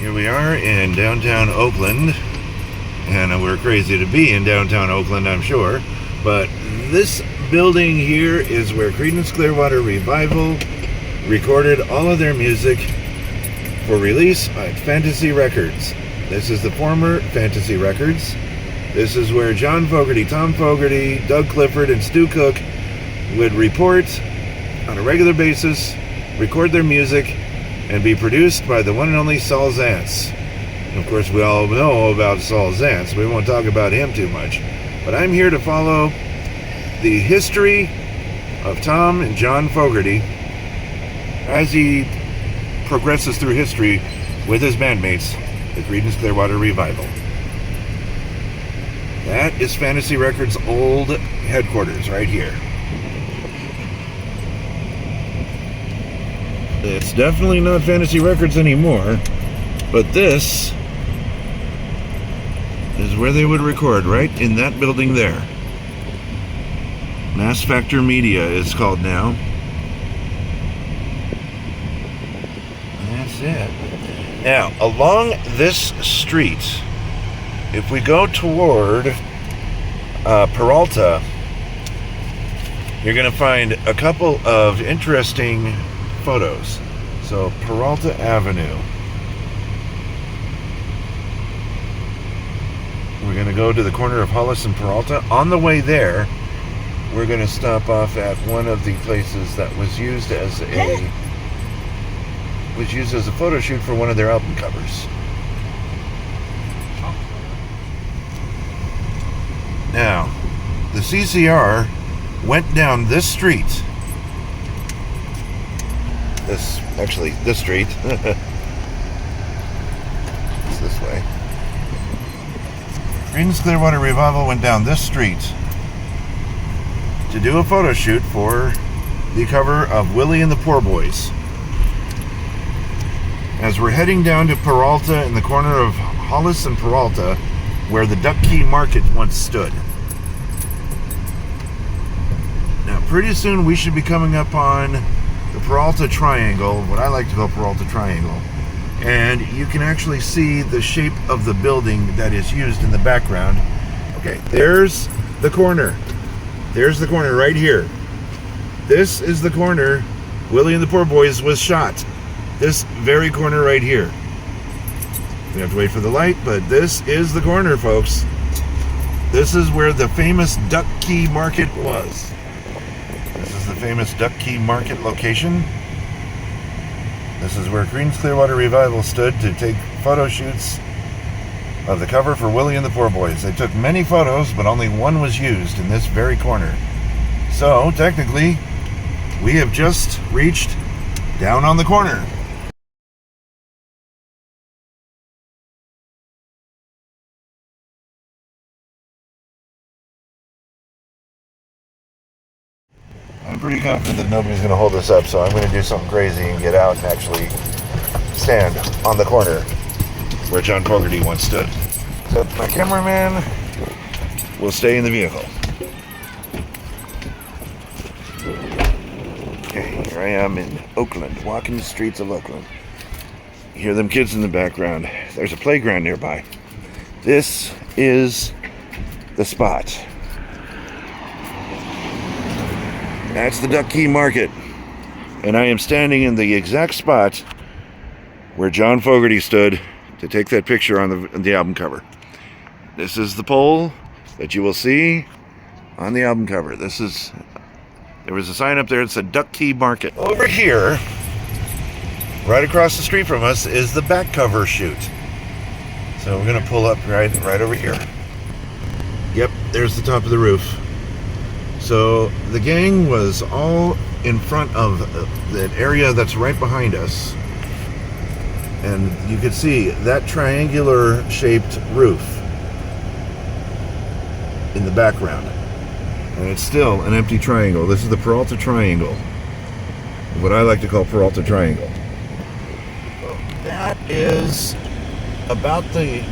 Here we are in downtown Oakland, and we're crazy to be in downtown Oakland, I'm sure, but this building here is where Creedence Clearwater Revival recorded all of their music for release at Fantasy Records. This is the former Fantasy Records. This is where John Fogerty, Tom Fogerty, Doug Clifford, and Stu Cook would report on a regular basis, record their music, and be produced by the one and only Saul Zaentz. Of course, we all know about Saul Zaentz. We won't talk about him too much. But I'm here to follow the history of Tom and John Fogerty as he progresses through history with his bandmates, the Creedence Clearwater Revival. That is Fantasy Records' old headquarters right here. It's definitely not Fantasy Records anymore, but this is where they would record, right in that building there. Mass Factor Media is called now. That's it. Now, along this street, if we go toward Peralta, you're going to find a couple of interesting photos. So, Peralta Avenue. We're going to go to the corner of Hollis and Peralta. On the way there, we're going to stop off at one of the places that was used as a photo shoot for one of their album covers. Now, the CCR went down this street. This street. It's this way. Creedence Clearwater Revival went down this street to do a photo shoot for the cover of Willie and the Poor Boys. As we're heading down to Peralta in the corner of Hollis and Peralta, where the Duck Key Market once stood. Now, pretty soon we should be coming up on the Peralta Triangle, what I like to call Peralta Triangle. And you can actually see the shape of the building that is used in the background. Okay, there's the corner. There's the corner right here. This is the corner Willie and the Poor Boys was shot. This very corner right here. We have to wait for the light, but this is the corner, folks. This is where the famous Duck Key Market was. This is the famous Duck Key Market location. This is where Creedence Clearwater Revival stood to take photo shoots of the cover for Willie and the Poor Boys. They took many photos, but only one was used in this very corner. So, technically, we have just reached down on the corner. I'm pretty confident that nobody's going to hold us up, so I'm going to do something crazy and get out and actually stand on the corner where John Fogerty once stood. So my cameraman will stay in the vehicle. Okay, here I am in Oakland, walking the streets of Oakland. You hear them kids in the background. There's a playground nearby. This is the spot. That's the Duck Key Market. And I am standing in the exact spot where John Fogerty stood to take that picture on the album cover. This is the pole that you will see on the album cover. There was a sign up there that said Duck Key Market. Over here, right across the street from us, is the back cover shoot. So we're going to pull up right over here. Yep, there's the top of the roof. So the gang was all in front of that area that's right behind us. And you could see that triangular shaped roof in the background. And it's still an empty triangle. This is the Peralta Triangle. What I like to call Peralta Triangle. That is about the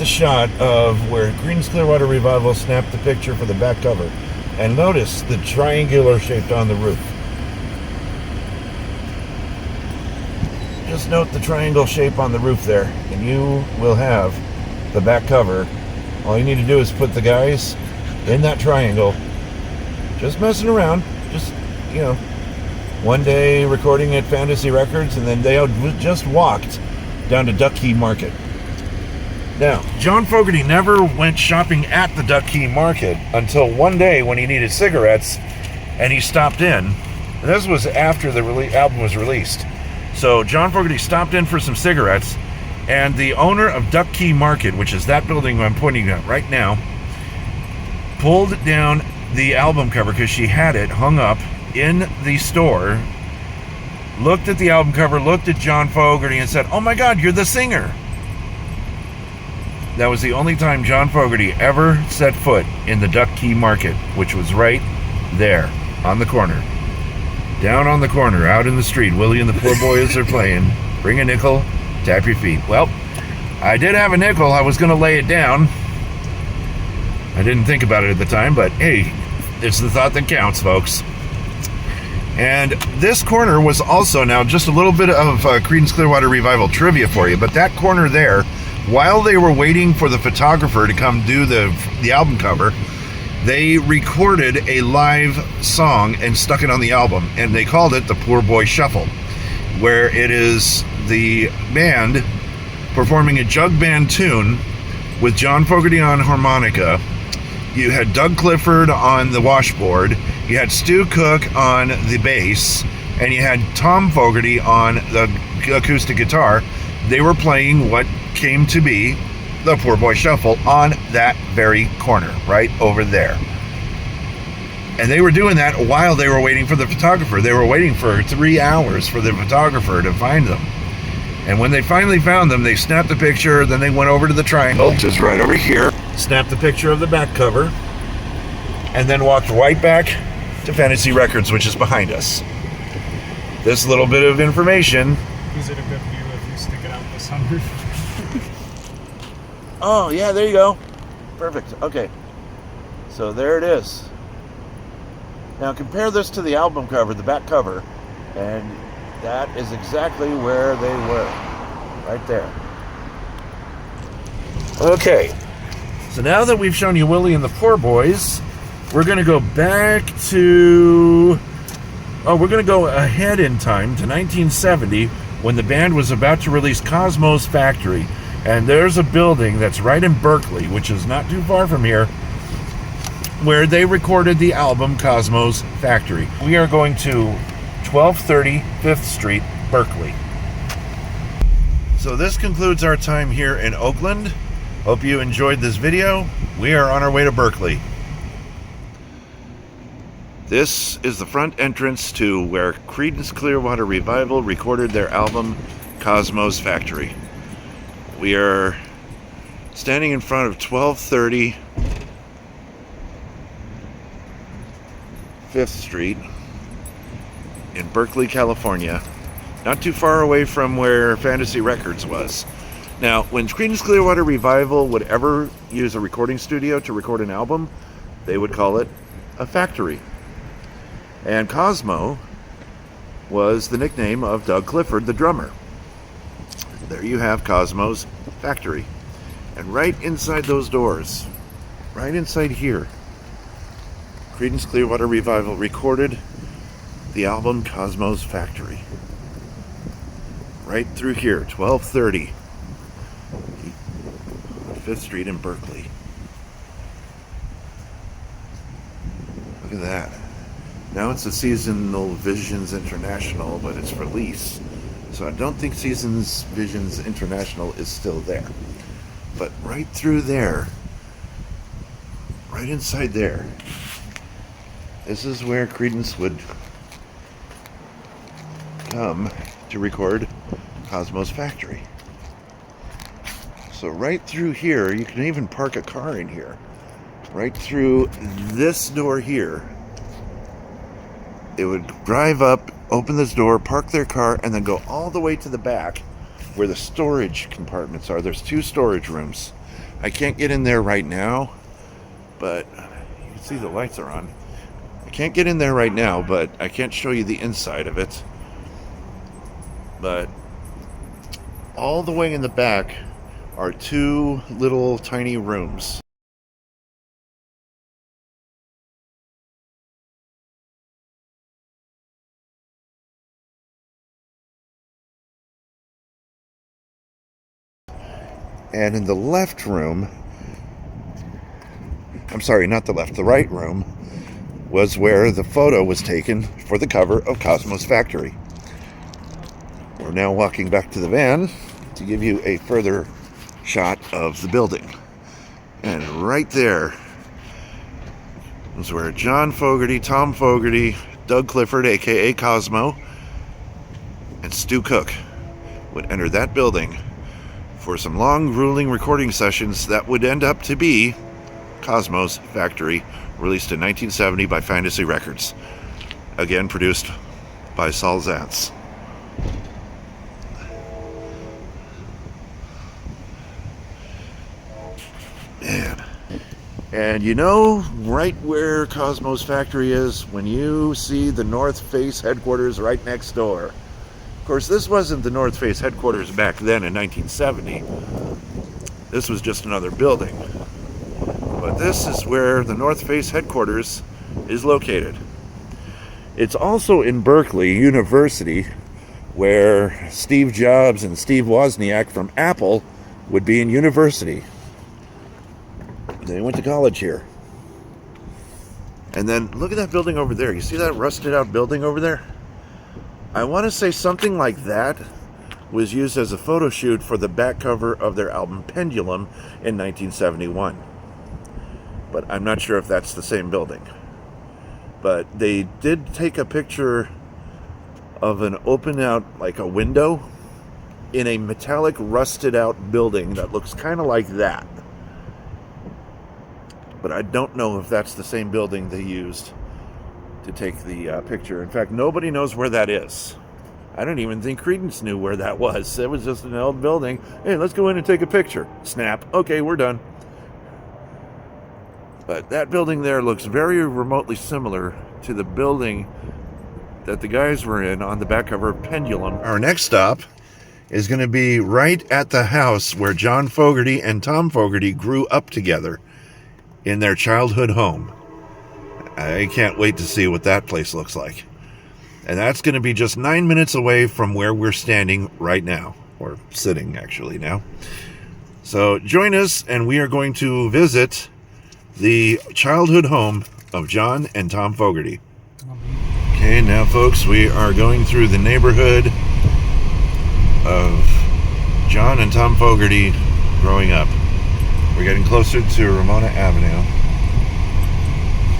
shot of where Creedence Clearwater Revival snapped the picture for the back cover. And notice the triangular shaped on the roof. just note the triangle shape on the roof there, and you will have the back cover. All you need to do is put the guys in that triangle, just messing around, just, you know, one day recording at Fantasy Records, and then they just walked down to Duck Key Market. Now, John Fogerty never went shopping at the Duck Key Market until one day when he needed cigarettes, and he stopped in. And this was after the album was released. So John Fogerty stopped in for some cigarettes, and the owner of Duck Key Market, which is that building I'm pointing at right now, pulled down the album cover because she had it hung up in the store, looked at the album cover, looked at John Fogerty, and said, "Oh my God, you're the singer." That was the only time John Fogerty ever set foot in the Duck Key Market, which was right there on the corner. Down on the corner, out in the street, Willie and the Poor Boys are playing. Bring a nickel, tap your feet. Well, I did have a nickel. I was going to lay it down. I didn't think about it at the time, but hey, it's the thought that counts, folks. And this corner was also, now just a little bit of Creedence Clearwater Revival trivia for you, but that corner there, while they were waiting for the photographer to come do the album cover, they recorded a live song and stuck it on the album, and they called it the Poor Boy Shuffle, where it is the band performing a jug band tune with John Fogerty on harmonica. You had Doug Clifford on the washboard, you had Stu Cook on the bass, and you had Tom Fogerty on the acoustic guitar. They were playing what came to be the Poor Boy Shuffle on that very corner, right over there. And they were doing that while they were waiting for the photographer. They were waiting for 3 hours for the photographer to find them. And when they finally found them, they snapped the picture, then they went over to the triangle, which is right over here, snapped the picture of the back cover, and then walked right back to Fantasy Records, which is behind us. This little bit of information. Is it a good view if you stick it out the sunroof? Oh, yeah, there you go. Perfect. Okay. So there it is. Now compare this to the album cover, the back cover, and that is exactly where they were. Right there. Okay. So now that we've shown you Willie and the Poor Boys, we're going to go back to... Oh, we're going to go ahead in time to 1970 when the band was about to release Cosmo's Factory. And there's a building that's right in Berkeley, which is not too far from here, where they recorded the album Cosmo's Factory. We are going to 1230 5th Street, Berkeley. So this concludes our time here in Oakland. Hope you enjoyed this video. We are on our way to Berkeley. This is the front entrance to where Creedence Clearwater Revival recorded their album Cosmo's Factory. We are standing in front of 1230 5th Street in Berkeley, California, not too far away from where Fantasy Records was. Now, when Creedence Clearwater Revival would ever use a recording studio to record an album, they would call it a factory. And Cosmo was the nickname of Doug Clifford, the drummer. There you have Cosmo's Factory. And right inside those doors, right inside here, Creedence Clearwater Revival recorded the album Cosmo's Factory. Right through here, 1230 5th Street in Berkeley. Look at that. Now it's a Seasonal Visions International, but it's for lease. So I don't think Seasons Visions International is still there. But right through there, right inside there, this is where Creedence would come to record Cosmo's Factory. So right through here, you can even park a car in here. Right through this door here, they would drive up, open this door, park their car, and then go all the way to the back where the storage compartments are. There's 2 storage rooms. I can't get in there right now, but you can see the lights are on. I can't get in there right now, but I can't show you the inside of it. But all the way in the back are two little tiny rooms. And in the left room, I'm sorry, not the left, the right room, was where the photo was taken for the cover of Cosmo's Factory. We're now walking back to the van to give you a further shot of the building. And right there is where John Fogerty, Tom Fogerty, Doug Clifford, aka Cosmo, and Stu Cook would enter that building for some long, grueling recording sessions that would end up to be Cosmo's Factory, released in 1970 by Fantasy Records. Again, produced by Saul Zaentz. Man. And you know right where Cosmo's Factory is when you see the North Face headquarters right next door. Of course, this wasn't the North Face headquarters back then in 1970. This was just another building. But this is where the North Face headquarters is located. It's also in Berkeley University, where Steve Jobs and Steve Wozniak from Apple would be in university. They went to college here. And then look at that building over there. You see that rusted out building over there? I want to say something like that was used as a photo shoot for the back cover of their album Pendulum in 1971. But I'm not sure if that's the same building. But they did take a picture of an open out, like a window, in a metallic rusted out building that looks kind of like that. But I don't know if that's the same building they used to take the picture. In fact, nobody knows where that is. I don't even think Creedence knew where that was. It was just an old building. Hey, let's go in and take a picture. Snap. Okay, we're done. But that building there looks very remotely similar to the building that the guys were in on the back cover of Pendulum. Our next stop is going to be right at the house where John Fogerty and Tom Fogerty grew up together in their childhood home. I can't wait to see what that place looks like. And that's going to be just 9 minutes away from where we're standing right now. Or sitting, actually, now. So join us, and we are going to visit the childhood home of John and Tom Fogerty. Okay, now, folks, we are going through the neighborhood of John and Tom Fogerty growing up. We're getting closer to Ramona Avenue.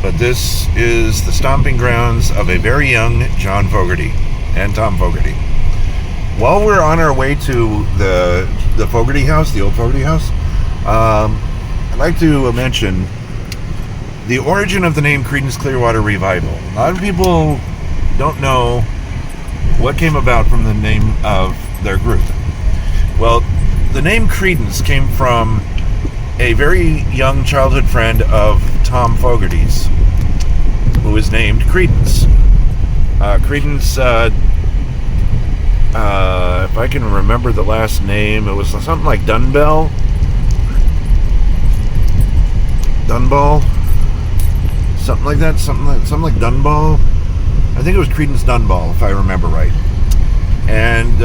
But this is the stomping grounds of a very young John Fogerty and Tom Fogerty. While we're on our way to the Fogerty house, the old Fogerty house, I'd like to mention the origin of the name Creedence Clearwater Revival. A lot of people don't know what came about from the name of their group. Well, the name Creedence came from a very young childhood friend of Tom Fogerty's, who is named Creedence. Creedence, if I can remember the last name, it was something like Dunball, something like that, something like Dunball. I think it was Creedence Dunball, if I remember right. And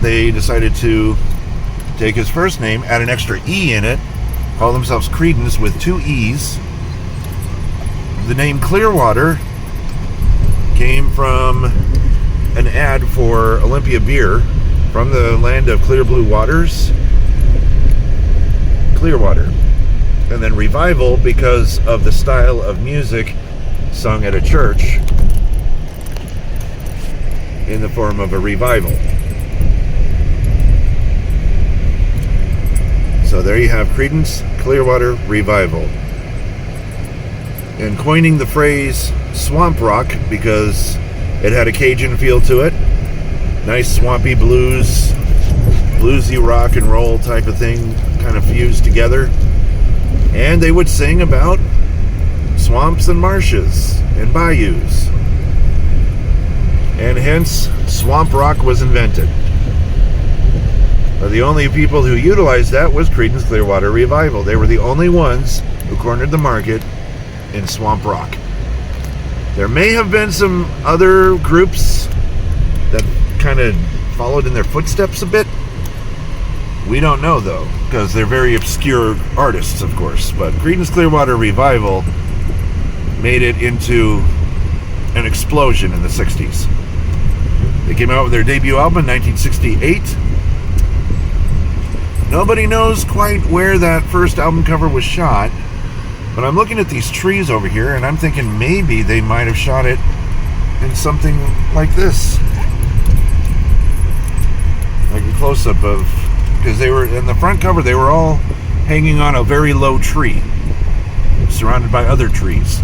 they decided to take his first name, add an extra E in it, call themselves Creedence with 2 E's. The name Clearwater came from an ad for Olympia Beer, from the land of clear blue waters, Clearwater. And then Revival because of the style of music sung at a church in the form of a revival. So there you have Creedence Clearwater Revival. And coining the phrase swamp rock because it had a Cajun feel to it. Nice swampy bluesy rock and roll type of thing kind of fused together. And they would sing about swamps and marshes and bayous. And hence, swamp rock was invented. The only people who utilized that was Creedence Clearwater Revival. They were the only ones who cornered the market in Swamp Rock. There may have been some other groups that kind of followed in their footsteps a bit. We don't know, though, because they're very obscure artists, of course. But Creedence Clearwater Revival made it into an explosion in the 60s. They came out with their debut album in 1968. Nobody knows quite where that first album cover was shot, but I'm looking at these trees over here, and I'm thinking maybe they might have shot it in something like this. Like a close-up of... Because they were, in the front cover, they were all hanging on a very low tree, surrounded by other trees.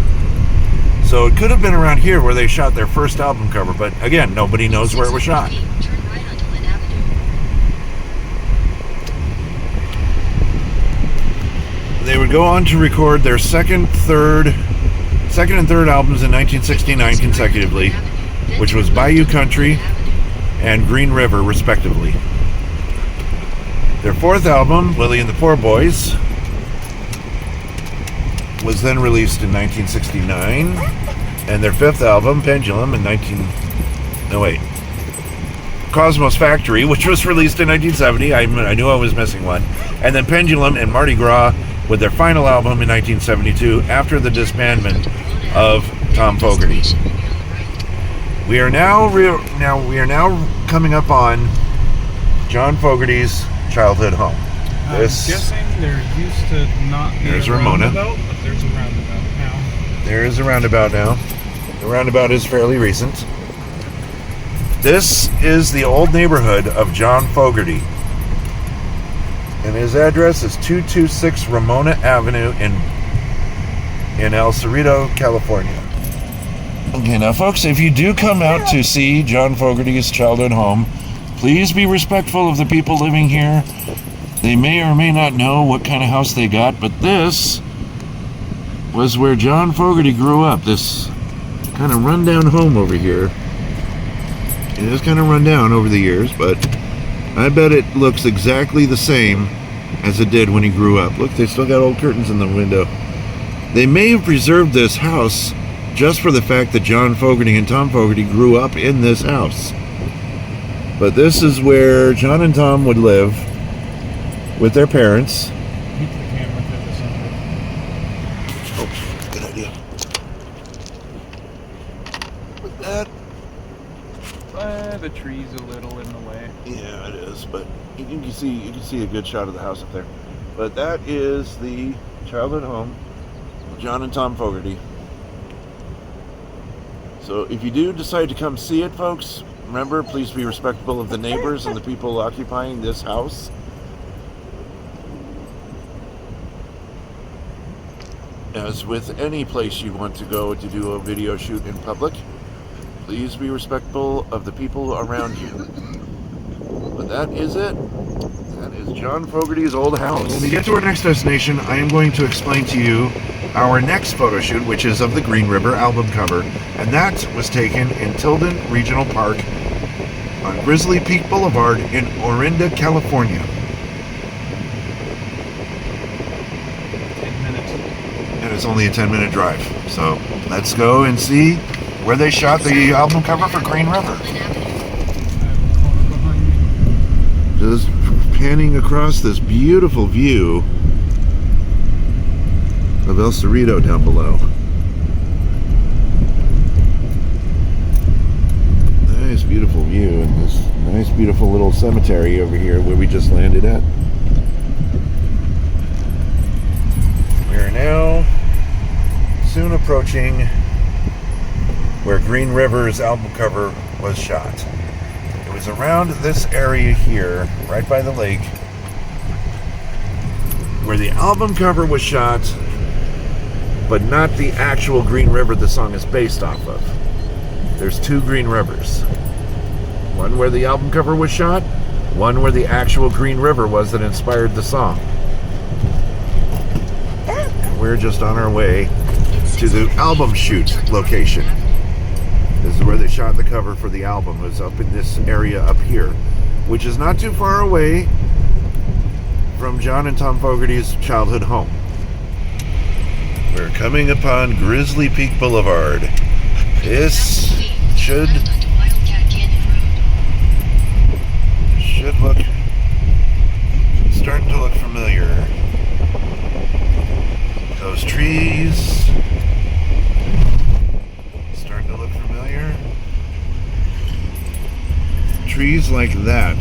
So it could have been around here where they shot their first album cover, but again, nobody knows where it was shot. They would go on to record their second and third albums in 1969 consecutively, which was Bayou Country and Green River, respectively. Their fourth album, Willie and the Poor Boys, was then released in 1969, and their fifth album, Pendulum, Cosmos Factory, which was released in 1970. I knew I was missing one. And then Pendulum and Mardi Gras with their final album in 1972 after the disbandment of Tom Fogerty. We are now coming up on John Fogerty's childhood home. I'm guessing there used to not be there's a Ramona. roundabout, but there's a roundabout now. There is a roundabout now. The roundabout is fairly recent. This is the old neighborhood of John Fogerty. And his address is 226 Ramona Avenue in El Cerrito, California. Okay, now folks, if you do come out to see John Fogerty's childhood home, please be respectful of the people living here. They may or may not know what kind of house they got, but this was where John Fogerty grew up. This kind of rundown home over here. It is kind of run down over the years, but I bet it looks exactly the same as it did when he grew up. Look, they still got old curtains in the window. They may have preserved this house just for the fact that John Fogerty and Tom Fogerty grew up in this house. But this is where John and Tom would live with their parents. Keep the camera to the center. Oh, good idea. With that. The tree's a little in the way. Yeah, it is, but you can see a good shot of the house up there. But that is the childhood home of John and Tom Fogerty. So if you do decide to come see it, folks, remember, please be respectful of the neighbors and the people occupying this house. As with any place you want to go to do a video shoot in public, please be respectful of the people around you. But that is it. That is John Fogerty's old house. When we get to our next destination, I am going to explain to you our next photo shoot, which is of the Green River album cover. And that was taken in Tilden Regional Park on Grizzly Peak Boulevard in Orinda, California. 10 minutes. And it's only a 10-minute drive. So let's go and see where they shot the album cover for Green River. Just panning across this beautiful view of El Cerrito down below. Nice beautiful view, and this nice beautiful little cemetery over here where we just landed at. We are now soon approaching where Green River's album cover was shot. It was around this area here, right by the lake, where the album cover was shot, but not the actual Green River the song is based off of. There's two Green Rivers. One where the album cover was shot, one where the actual Green River was that inspired the song. And we're just on our way to the album shoot location. This is where they shot the cover for the album. It was up in this area up here, which is not too far away from John and Tom Fogerty's childhood home. We're coming upon Grizzly Peak Boulevard. This should look, starting to look familiar. Those trees starting to look familiar. Trees like that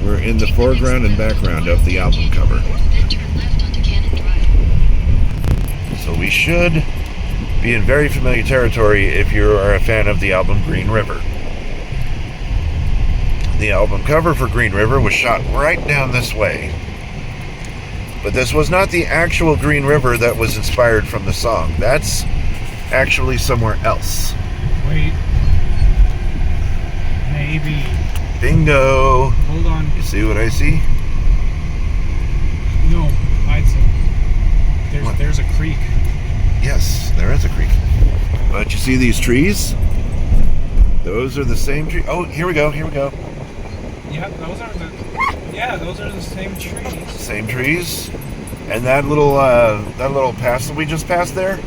were in the foreground and background of the album cover. So we should be in very familiar territory if you are a fan of the album Green River. The album cover for Green River was shot right down this way. But this was not the actual Green River that was inspired from the song. That's actually somewhere else. Wait. Maybe. Bingo. Hold on. You see what I see? No, I'd say. There's a creek. Yes, there is a creek. But you see these trees? Those are the same trees. Oh, here we go. Yeah, those are the same trees. Same trees. And that little pass that we just passed there,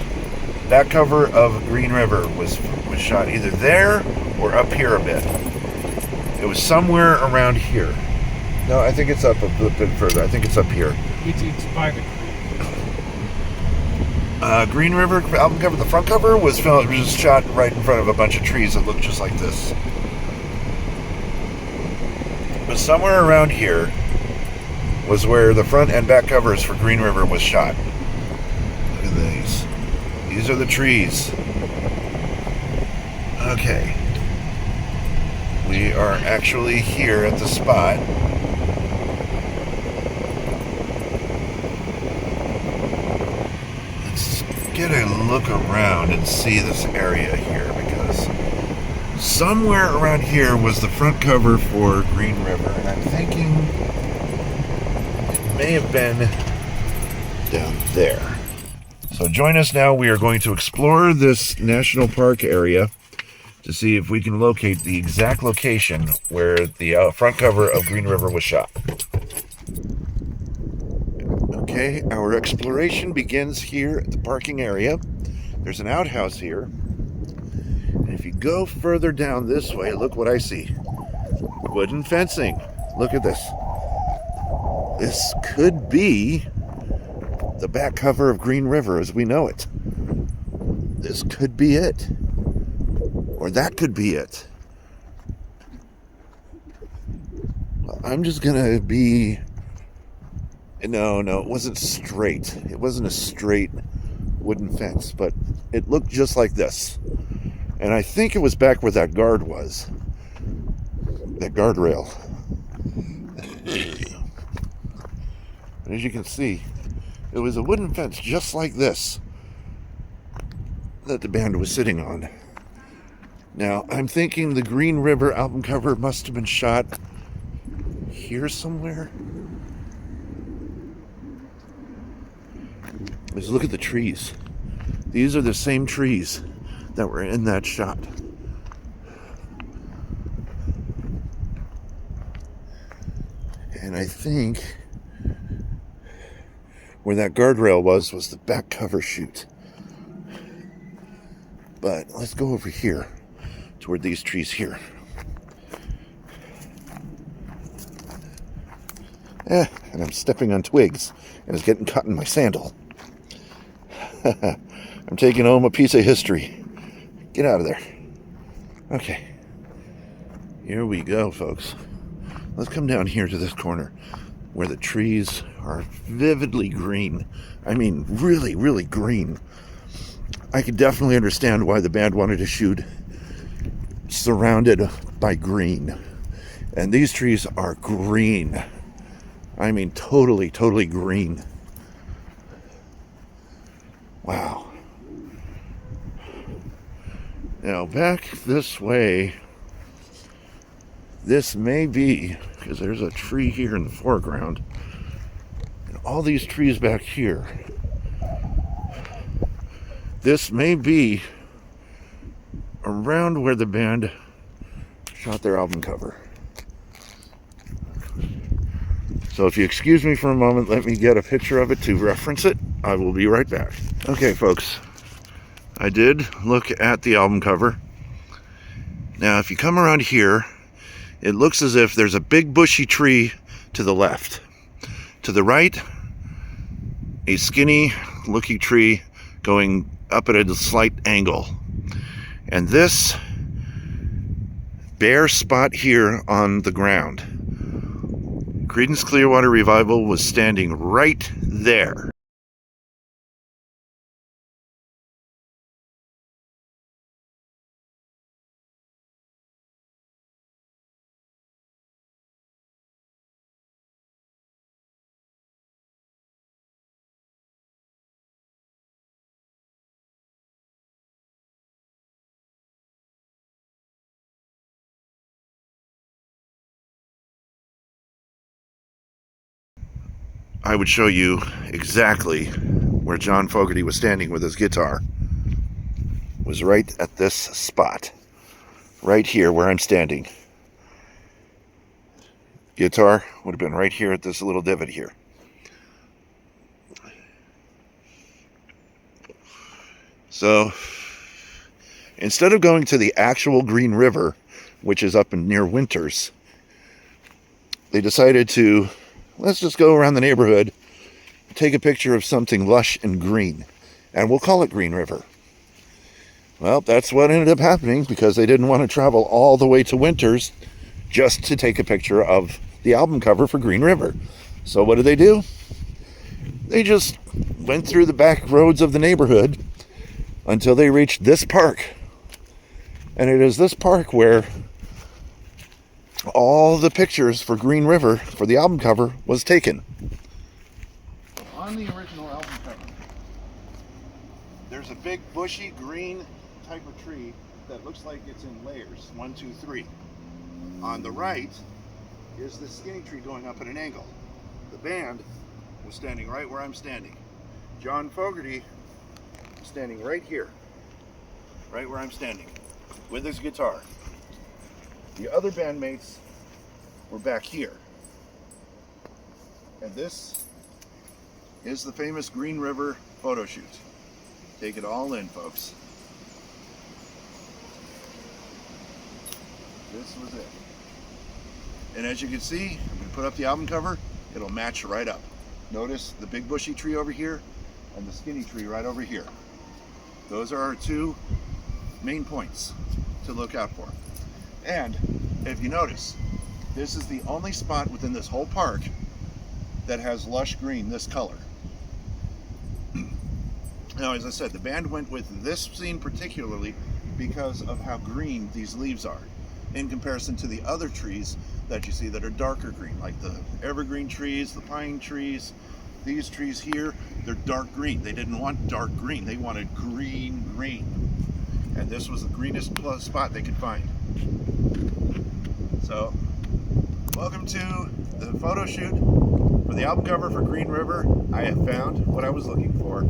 that cover of Green River was shot either there or up here a bit. It was somewhere around here. No, I think it's up a bit further. I think it's up here. It's by the creek. Green River album cover, the front cover was shot right in front of a bunch of trees that looked just like this. But somewhere around here was where the front and back covers for Green River was shot. Look at these. These are the trees. Okay. We are actually here at the spot. Let's get a look around and see this area here, because somewhere around here was the front cover for Green River, and I'm thinking it may have been down there. So join us now. We are going to explore this national park area to see if we can locate the exact location where the front cover of Green River was shot. Okay, our exploration begins here at the parking area. There's an outhouse here. And if you go further down this way, look what I see. Wooden fencing. Look at this. This could be the back cover of Green River as we know it. This could be it. Or that could be it. Well, I'm just gonna be... No, it wasn't straight. It wasn't a straight wooden fence, but it looked just like this. And I think it was back where that guard was. That guardrail. And as you can see, it was a wooden fence just like this that the band was sitting on. Now, I'm thinking the Green River album cover must have been shot here somewhere. Let's look at the trees. These are the same trees that were in that shot. And I think where that guardrail was the back cover shoot. But let's go over here toward these trees here. And I'm stepping on twigs and it's getting caught in my sandal. I'm taking home a piece of history. Get out of there. Okay. Here we go, folks. Let's come down here to this corner where the trees are vividly green. I mean, really, really green. I could definitely understand why the band wanted to shoot surrounded by green. And these trees are green. I mean, totally, totally green. Wow. Now, back this way, this may be, because there's a tree here in the foreground, and all these trees back here. This may be around where the band shot their album cover. So if you excuse me for a moment, let me get a picture of it to reference it. I will be right back. Okay, folks, I did look at the album cover. Now, if you come around here, it looks as if there's a big bushy tree to the left. To the right, a skinny looking tree going up at a slight angle. And this bare spot here on the ground, Creedence Clearwater Revival was standing right there. I would show you exactly where John Fogerty was standing with his guitar. It was right at this spot. Right here where I'm standing. Guitar would have been right here at this little divot here. So, instead of going to the actual Green River, which is up in near Winters, they decided to, let's just go around the neighborhood, take a picture of something lush and green, and we'll call it Green River. Well, that's what ended up happening because they didn't want to travel all the way to Winters just to take a picture of the album cover for Green River. So what did they do? They just went through the back roads of the neighborhood until they reached this park. And it is this park where all the pictures for Green River for the album cover was taken. On the original album cover, there's a big bushy green type of tree that looks like it's in layers, 1, 2, 3. On the right is the skinny tree going up at an angle. The band was standing right where I'm standing. John Fogerty was standing right here, right where I'm standing, with his guitar. The other bandmates were back here. And this is the famous Green River photo shoot. Take it all in, folks. This was it. And as you can see, I'm going to put up the album cover, it'll match right up. Notice the big bushy tree over here and the skinny tree right over here. Those are our two main points to look out for. And if you notice, this is the only spot within this whole park that has lush green this color. Now, as I said, the band went with this scene particularly because of how green these leaves are in comparison to the other trees that you see that are darker green, like the evergreen trees, the pine trees. These trees here, they're dark green. They didn't want dark green, they wanted green. And this was the greenest spot they could find. So, welcome to the photo shoot for the album cover for Green River. I have found what I was looking for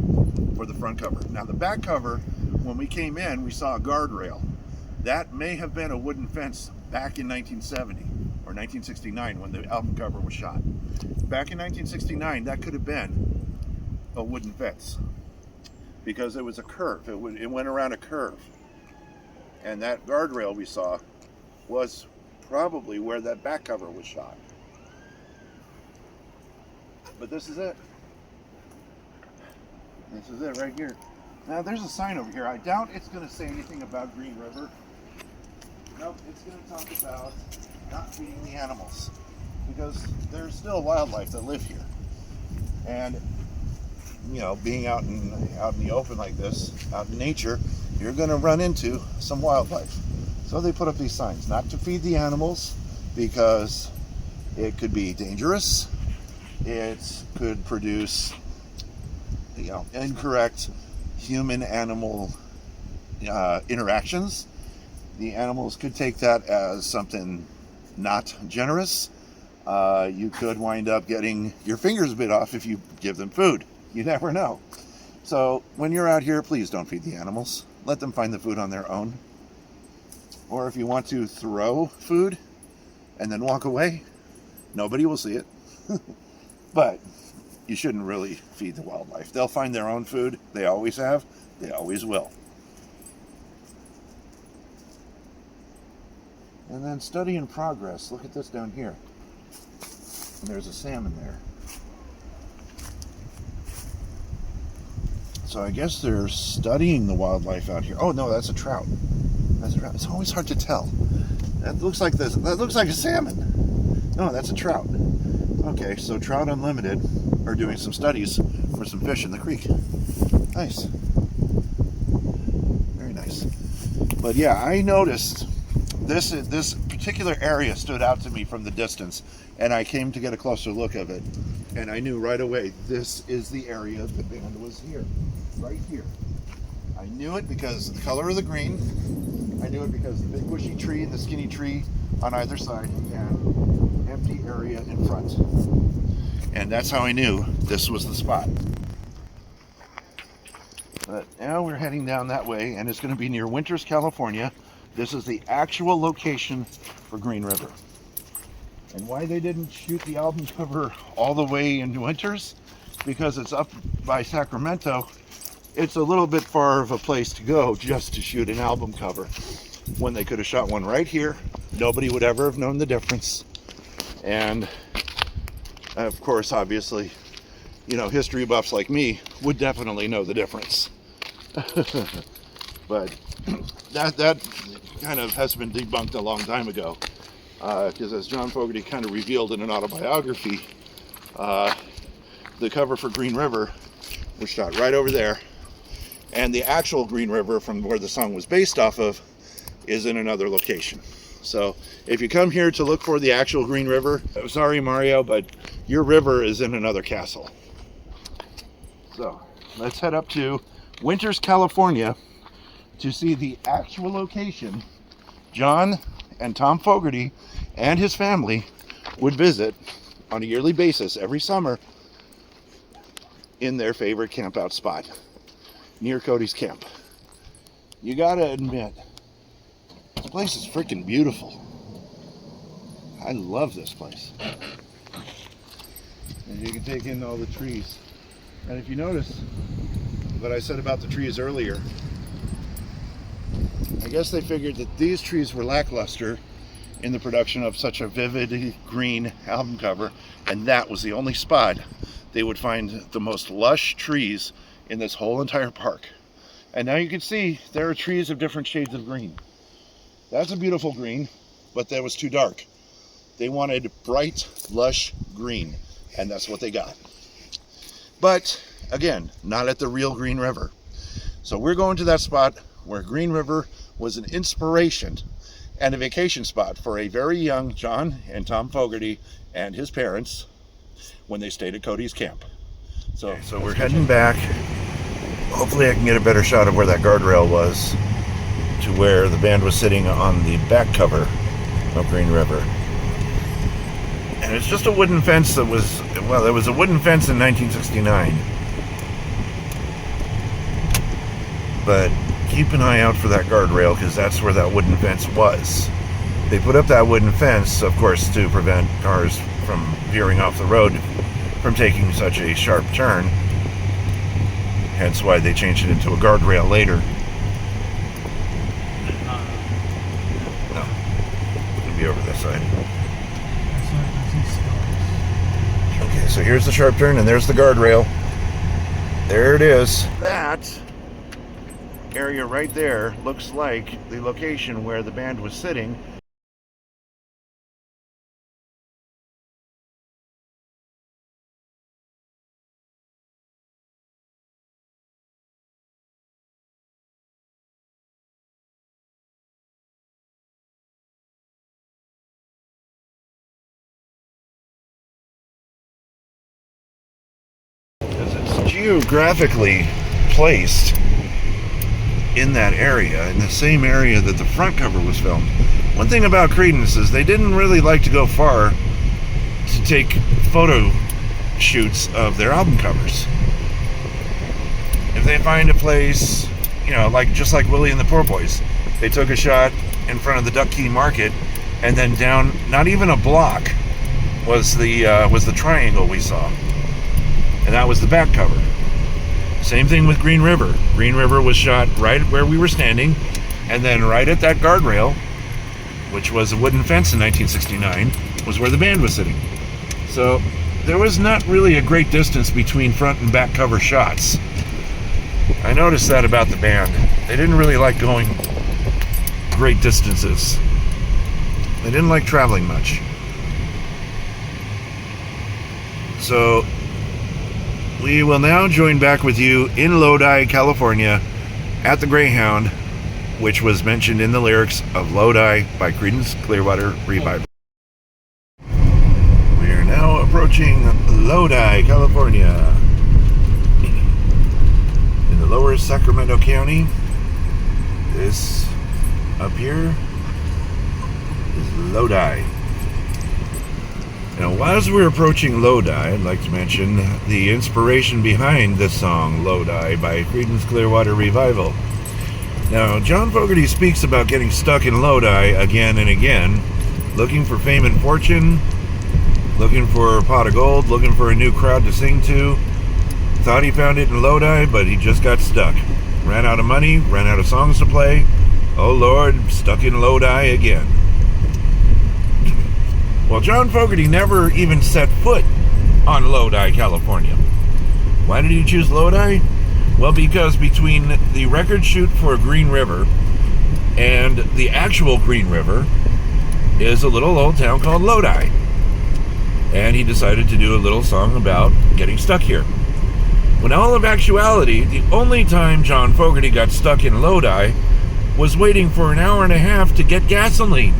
the front cover. Now the back cover, when we came in, we saw a guardrail. That may have been a wooden fence back in 1970 or 1969 when the album cover was shot. Back in 1969, that could have been a wooden fence because it was a curve. It went around a curve. And that guardrail we saw was probably where that back cover was shot. But this is it. This is it right here. Now there's a sign over here. I doubt it's going to say anything about Green River. Nope, it's going to talk about not feeding the animals because there's still wildlife that live here. And you know, being out in the open like this, out in nature, you're going to run into some wildlife. So they put up these signs, not to feed the animals because it could be dangerous. It could produce, you know, incorrect human-animal interactions. The animals could take that as something not generous. You could wind up getting your fingers bit off if you give them food. You never know. So when you're out here, please don't feed the animals. Let them find the food on their own. Or if you want to throw food and then walk away, nobody will see it. But you shouldn't really feed the wildlife. They'll find their own food. They always have. They always will. And then study in progress. Look at this down here. And there's a salmon there. So I guess they're studying the wildlife out here. Oh no, that's a trout. That's a trout. It's always hard to tell. That looks like this. That looks like a salmon. No, that's a trout. Okay, so Trout Unlimited are doing some studies for some fish in the creek. Nice. Very nice. But yeah, I noticed this particular area stood out to me from the distance, and I came to get a closer look of it, and I knew right away this is the area the band was here, right here. I knew it because of the color of the green. I knew it because of the big bushy tree and the skinny tree on either side, and empty area in front. And that's how I knew this was the spot. But now we're heading down that way, and it's going to be near Winters, California. This is the actual location for Green River. And why they didn't shoot the album cover all the way into Winters? Because it's up by Sacramento. It's a little bit far of a place to go just to shoot an album cover, when they could have shot one right here. Nobody would ever have known the difference. And of course, obviously, you know, history buffs like me would definitely know the difference. But that kind of has been debunked a long time ago, because as John Fogerty kind of revealed in an autobiography, the cover for Green River was shot right over there, and the actual Green River from where the song was based off of is in another location. So if you come here to look for the actual Green River, sorry Mario, but your river is in another castle. So let's head up to Winters, California to see the actual location John and Tom Fogerty and his family would visit on a yearly basis every summer in their favorite campout spot near Cody's camp. You gotta admit, this place is freaking beautiful. I love this place. And you can take in all the trees. And if you notice what I said about the trees earlier, I guess they figured that these trees were lackluster in the production of such a vivid green album cover, and that was the only spot they would find the most lush trees in this whole entire park. And now you can see there are trees of different shades of green. That's a beautiful green, but that was too dark. They wanted bright, lush green, and that's what they got. But again, not at the real Green River. So we're going to that spot where Green River was an inspiration and a vacation spot for a very young John and Tom Fogerty and his parents when they stayed at Cody's camp. So we're heading back. Hopefully I can get a better shot of where that guardrail was, to where the band was sitting on the back cover of Green River. And it's just a wooden fence that was, well, it was a wooden fence in 1969. But keep an eye out for that guardrail, because that's where that wooden fence was. They put up that wooden fence, of course, to prevent cars from veering off the road from taking such a sharp turn. Hence why they changed it into a guardrail later. No, it's going to be over this side. Okay, so here's the sharp turn, and there's the guardrail. There it is. That area right there looks like the location where the band was sitting. Because it's geographically placed in that area, in the same area that the front cover was filmed. One thing about Creedence is they didn't really like to go far to take photo shoots of their album covers. If they find a place, you know, like just like Willie and the Poor Boys, they took a shot in front of the Duck Key Market, and then down not even a block was the triangle we saw, and that was the back cover. Same thing with Green River. Green River was shot right where we were standing, and then right at that guardrail, which was a wooden fence in 1969, was where the band was sitting. So there was not really a great distance between front and back cover shots. I noticed that about the band. They didn't really like going great distances. They didn't like traveling much. So we will now join back with you in Lodi, California, at the Greyhound, which was mentioned in the lyrics of Lodi by Creedence Clearwater Revival. We are now approaching Lodi, California, in the lower Sacramento County. This up here is Lodi. Now, as we're approaching Lodi, I'd like to mention the inspiration behind this song, Lodi, by Creedence Clearwater Revival. Now, John Fogerty speaks about getting stuck in Lodi again and again, looking for fame and fortune, looking for a pot of gold, looking for a new crowd to sing to. Thought he found it in Lodi, but he just got stuck. Ran out of money, ran out of songs to play. Oh Lord, stuck in Lodi again. Well, John Fogerty never even set foot on Lodi, California. Why did he choose Lodi? Well, because between the record shoot for Green River and the actual Green River is a little old town called Lodi. And he decided to do a little song about getting stuck here. When all of actuality, the only time John Fogerty got stuck in Lodi was waiting for an hour and a half to get gasoline.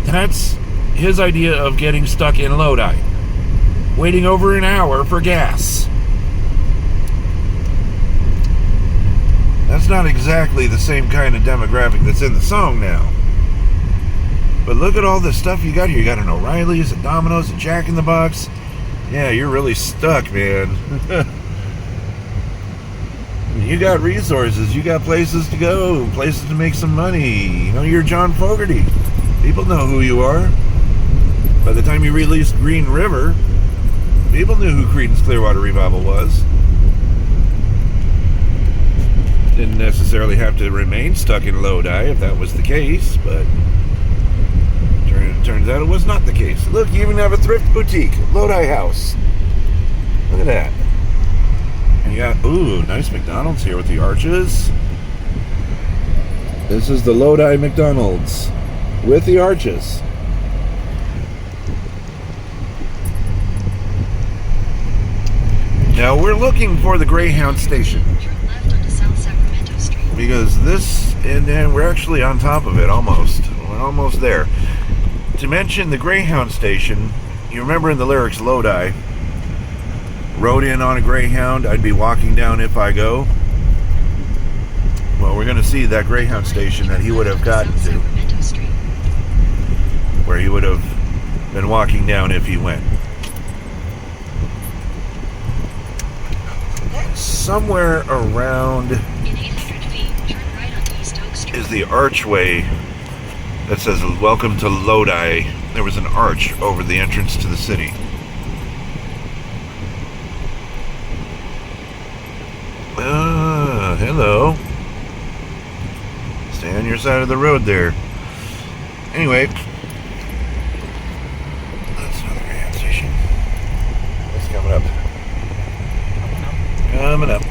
That's his idea of getting stuck in Lodi. Waiting over an hour for gas. That's not exactly the same kind of demographic that's in the song now. But look at all the stuff you got here. You got an O'Reilly's, a Domino's, a Jack in the Box. Yeah, you're really stuck, man. You got resources. You got places to go, places to make some money. You know, you're John Fogerty. People know who you are. By the time you released Green River, people knew who Creedence Clearwater Revival was. Didn't necessarily have to remain stuck in Lodi if that was the case, but turns out it was not the case. Look, you even have a thrift boutique, Lodi House. Look at that. And you got, ooh, nice McDonald's here with the arches. This is the Lodi McDonald's with the arches. Now we're looking for the Greyhound station. Because this, and then we're actually on top of it almost. We're almost there. To mention the Greyhound station, you remember in the lyrics, Lodi, rode in on a Greyhound, I'd be walking down if I go. Well, we're going to see that Greyhound station that he would have gotten to, where he would have been walking down if he went. Somewhere around is the archway that says welcome to Lodi. There was an arch over the entrance to the city. Hello. Stay on your side of the road there. Anyway, that's another Greyhound station. What's coming up? Coming up.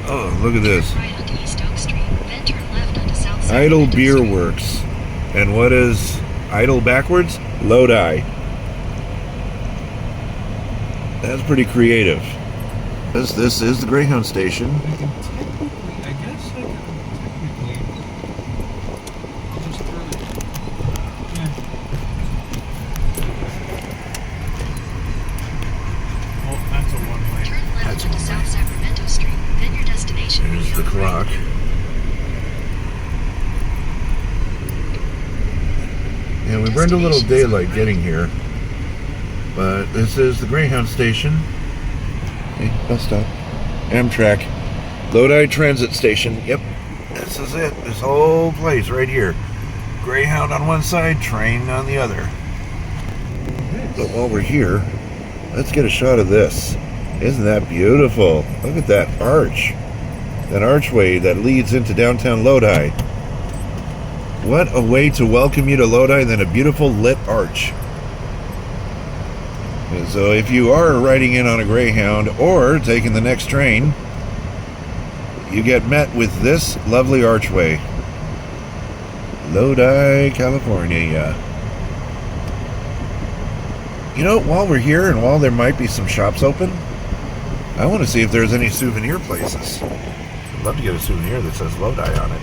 Oh, look at this. Idle Beer Works. And what is idle backwards? Lodi. That's pretty creative. This is the Greyhound station. I guess technically. I'll just turn it. Yeah. Oh, that's a one-way. Turn left onto South Sacramento Street, then your destination. There's the clock. Yeah, we burned a little daylight getting here. But this is the Greyhound station. Hey, bus stop. Amtrak. Lodi Transit Station. Yep. This is it. This whole place right here. Greyhound on one side, train on the other. But while we're here, let's get a shot of this. Isn't that beautiful? Look at that arch. That archway that leads into downtown Lodi. What a way to welcome you to Lodi than a beautiful lit arch. And so if you are riding in on a Greyhound or taking the next train, you get met with this lovely archway. Lodi, California. You know, while we're here and while there might be some shops open, I want to see if there's any souvenir places. I'd love to get a souvenir that says Lodi on it.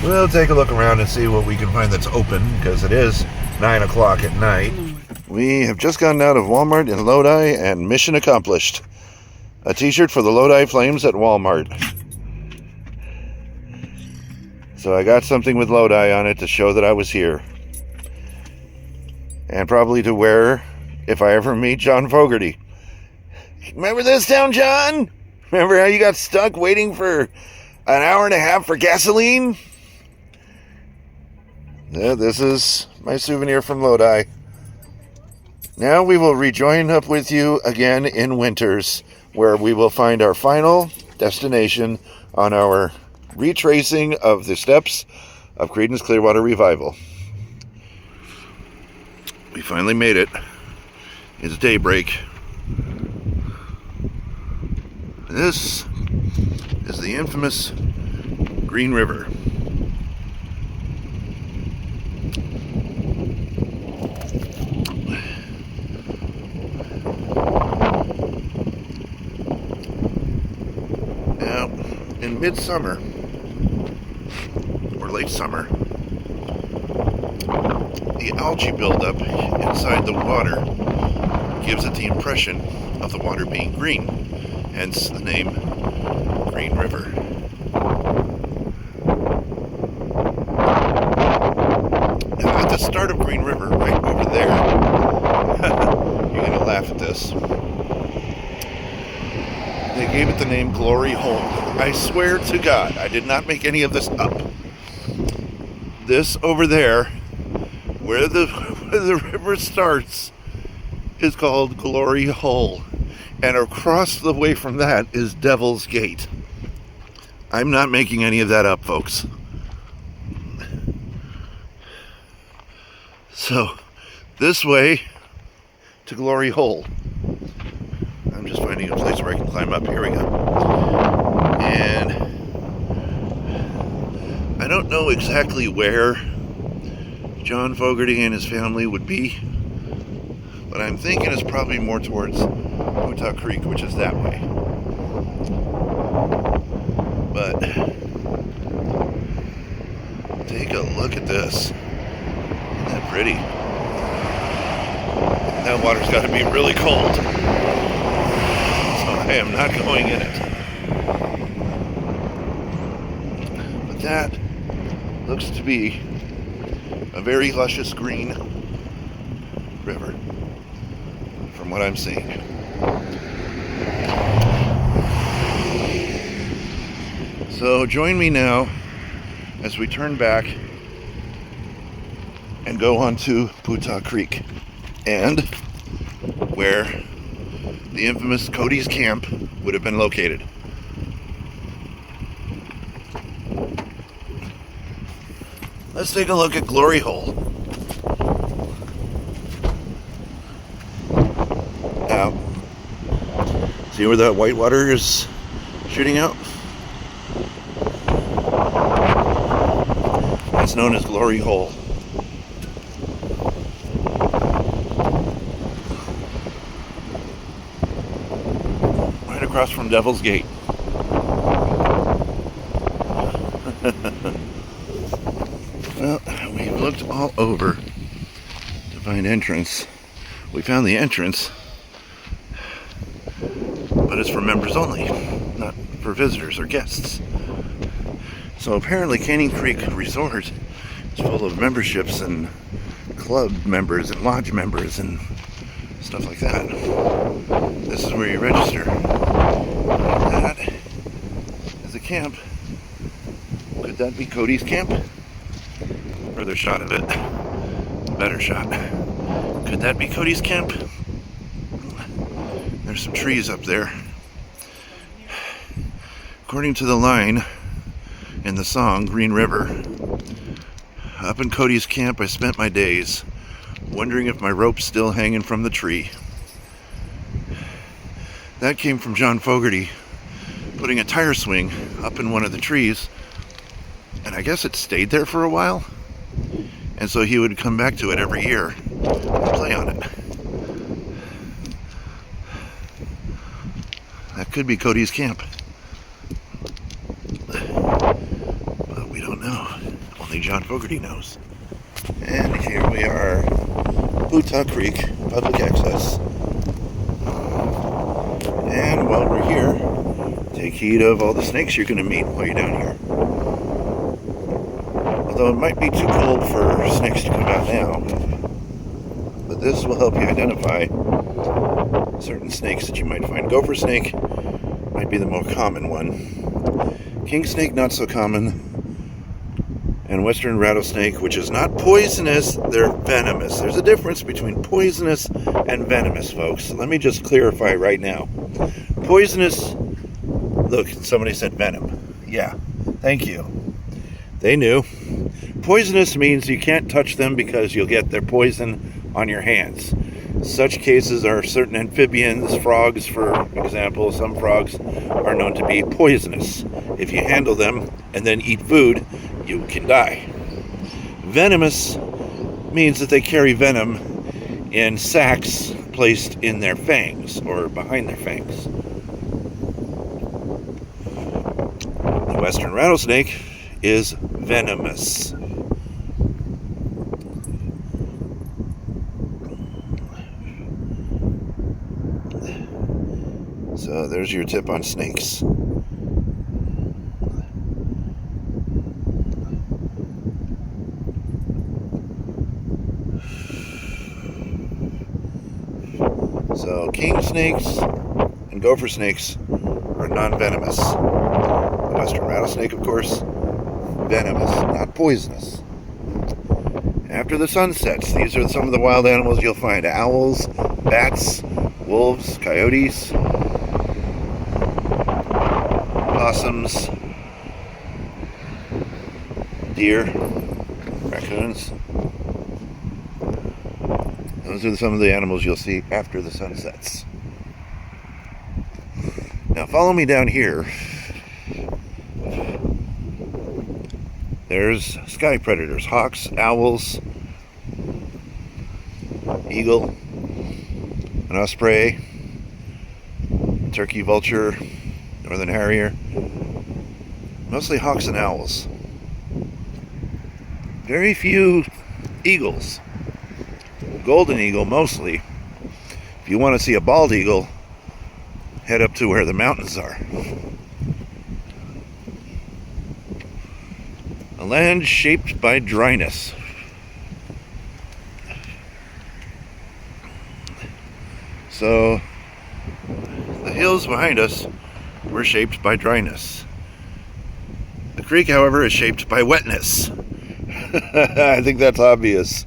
We'll take a look around and see what we can find that's open, because it is 9 o'clock at night. We have just gotten out of Walmart in Lodi, and mission accomplished. A t-shirt for the Lodi Flames at Walmart. So I got something with Lodi on it to show that I was here. And probably to wear if I ever meet John Fogerty. Remember this town, John? Remember how you got stuck waiting for an hour and a half for gasoline? Yeah, this is my souvenir from Lodi. Now we will rejoin up with you again in Winters, where we will find our final destination on our retracing of the steps of Creedence Clearwater Revival. We finally made it. It's daybreak. This is the infamous Green River. Now, in midsummer, or late summer, the algae buildup inside the water gives it the impression of the water being green, hence the name Green River. Now, at the start of Green River, right over there, you're going to laugh at this, they gave it the name Glory Hole. I swear to God, I did not make any of this up. This over there, where the river starts, is called Glory Hole. And across the way from that is Devil's Gate. I'm not making any of that up, folks. So, this way to Glory Hole. I'm just finding a place where I can climb up. Here we go. And I don't know exactly where John Fogerty and his family would be, but I'm thinking it's probably more towards Utah Creek, which is that way. But take a look at this. Isn't that pretty? That water's got to be really cold, so I am not going in it. But that looks to be a very luscious green river, from what I'm seeing. So join me now as we turn back and go on to Utah Creek, and where the infamous Cody's camp would have been located. Let's take a look at Glory Hole. Now, see where that white water is shooting out? That's known as Glory Hole. Right across from Devil's Gate. Well, we looked all over to find entrance. We found the entrance, but it's for members only, not for visitors or guests. So apparently Canyon Creek Resort is full of memberships and club members and lodge members and stuff like that. This is where you register. That is a camp Could that be Cody's camp? Further shot of it. Better shot. Could that be Cody's camp? There's some trees up there. According to the line in the song Green River, up in Cody's camp I spent my days wondering if my rope's still hanging from the tree. That came from John Fogerty putting a tire swing up in one of the trees, and I guess it stayed there for a while, and so he would come back to it every year and play on it. That could be Cody's camp, but we don't know. Only John Fogerty knows. And here we are, Utah Creek, public access. And while we're here, take heed of all the snakes you're going to meet while you're down here. Although it might be too cold for snakes to come out now, but this will help you identify certain snakes that you might find. Gopher snake might be the more common one. King snake, not so common. And western rattlesnake, which is not poisonous, they're venomous. There's a difference between poisonous and venomous, folks. Let me just clarify right now. Poisonous, look, somebody said venom. Yeah, thank you. They knew. Poisonous means you can't touch them because you'll get their poison on your hands. Such cases are certain amphibians, frogs, for example. Some frogs are known to be poisonous. If you handle them and then eat food, you can die. Venomous means that they carry venom in sacs placed in their fangs or behind their fangs. The western rattlesnake is venomous. So there's your tip on snakes. So king snakes and gopher snakes are non-venomous. The western rattlesnake, of course, venomous, not poisonous. After the sun sets, these are some of the wild animals you'll find. Owls, bats, wolves, coyotes, possums, deer, raccoons. Those are some of the animals you'll see after the sun sets. Now follow me down here. There's sky predators, hawks, owls, eagle, an osprey, turkey, vulture, northern harrier. Mostly hawks and owls. Very few eagles. Golden eagle mostly. If you want to see a bald eagle, head up to where the mountains are. A land shaped by dryness. So the hills behind us were shaped by dryness. The creek, however, is shaped by wetness. I think that's obvious.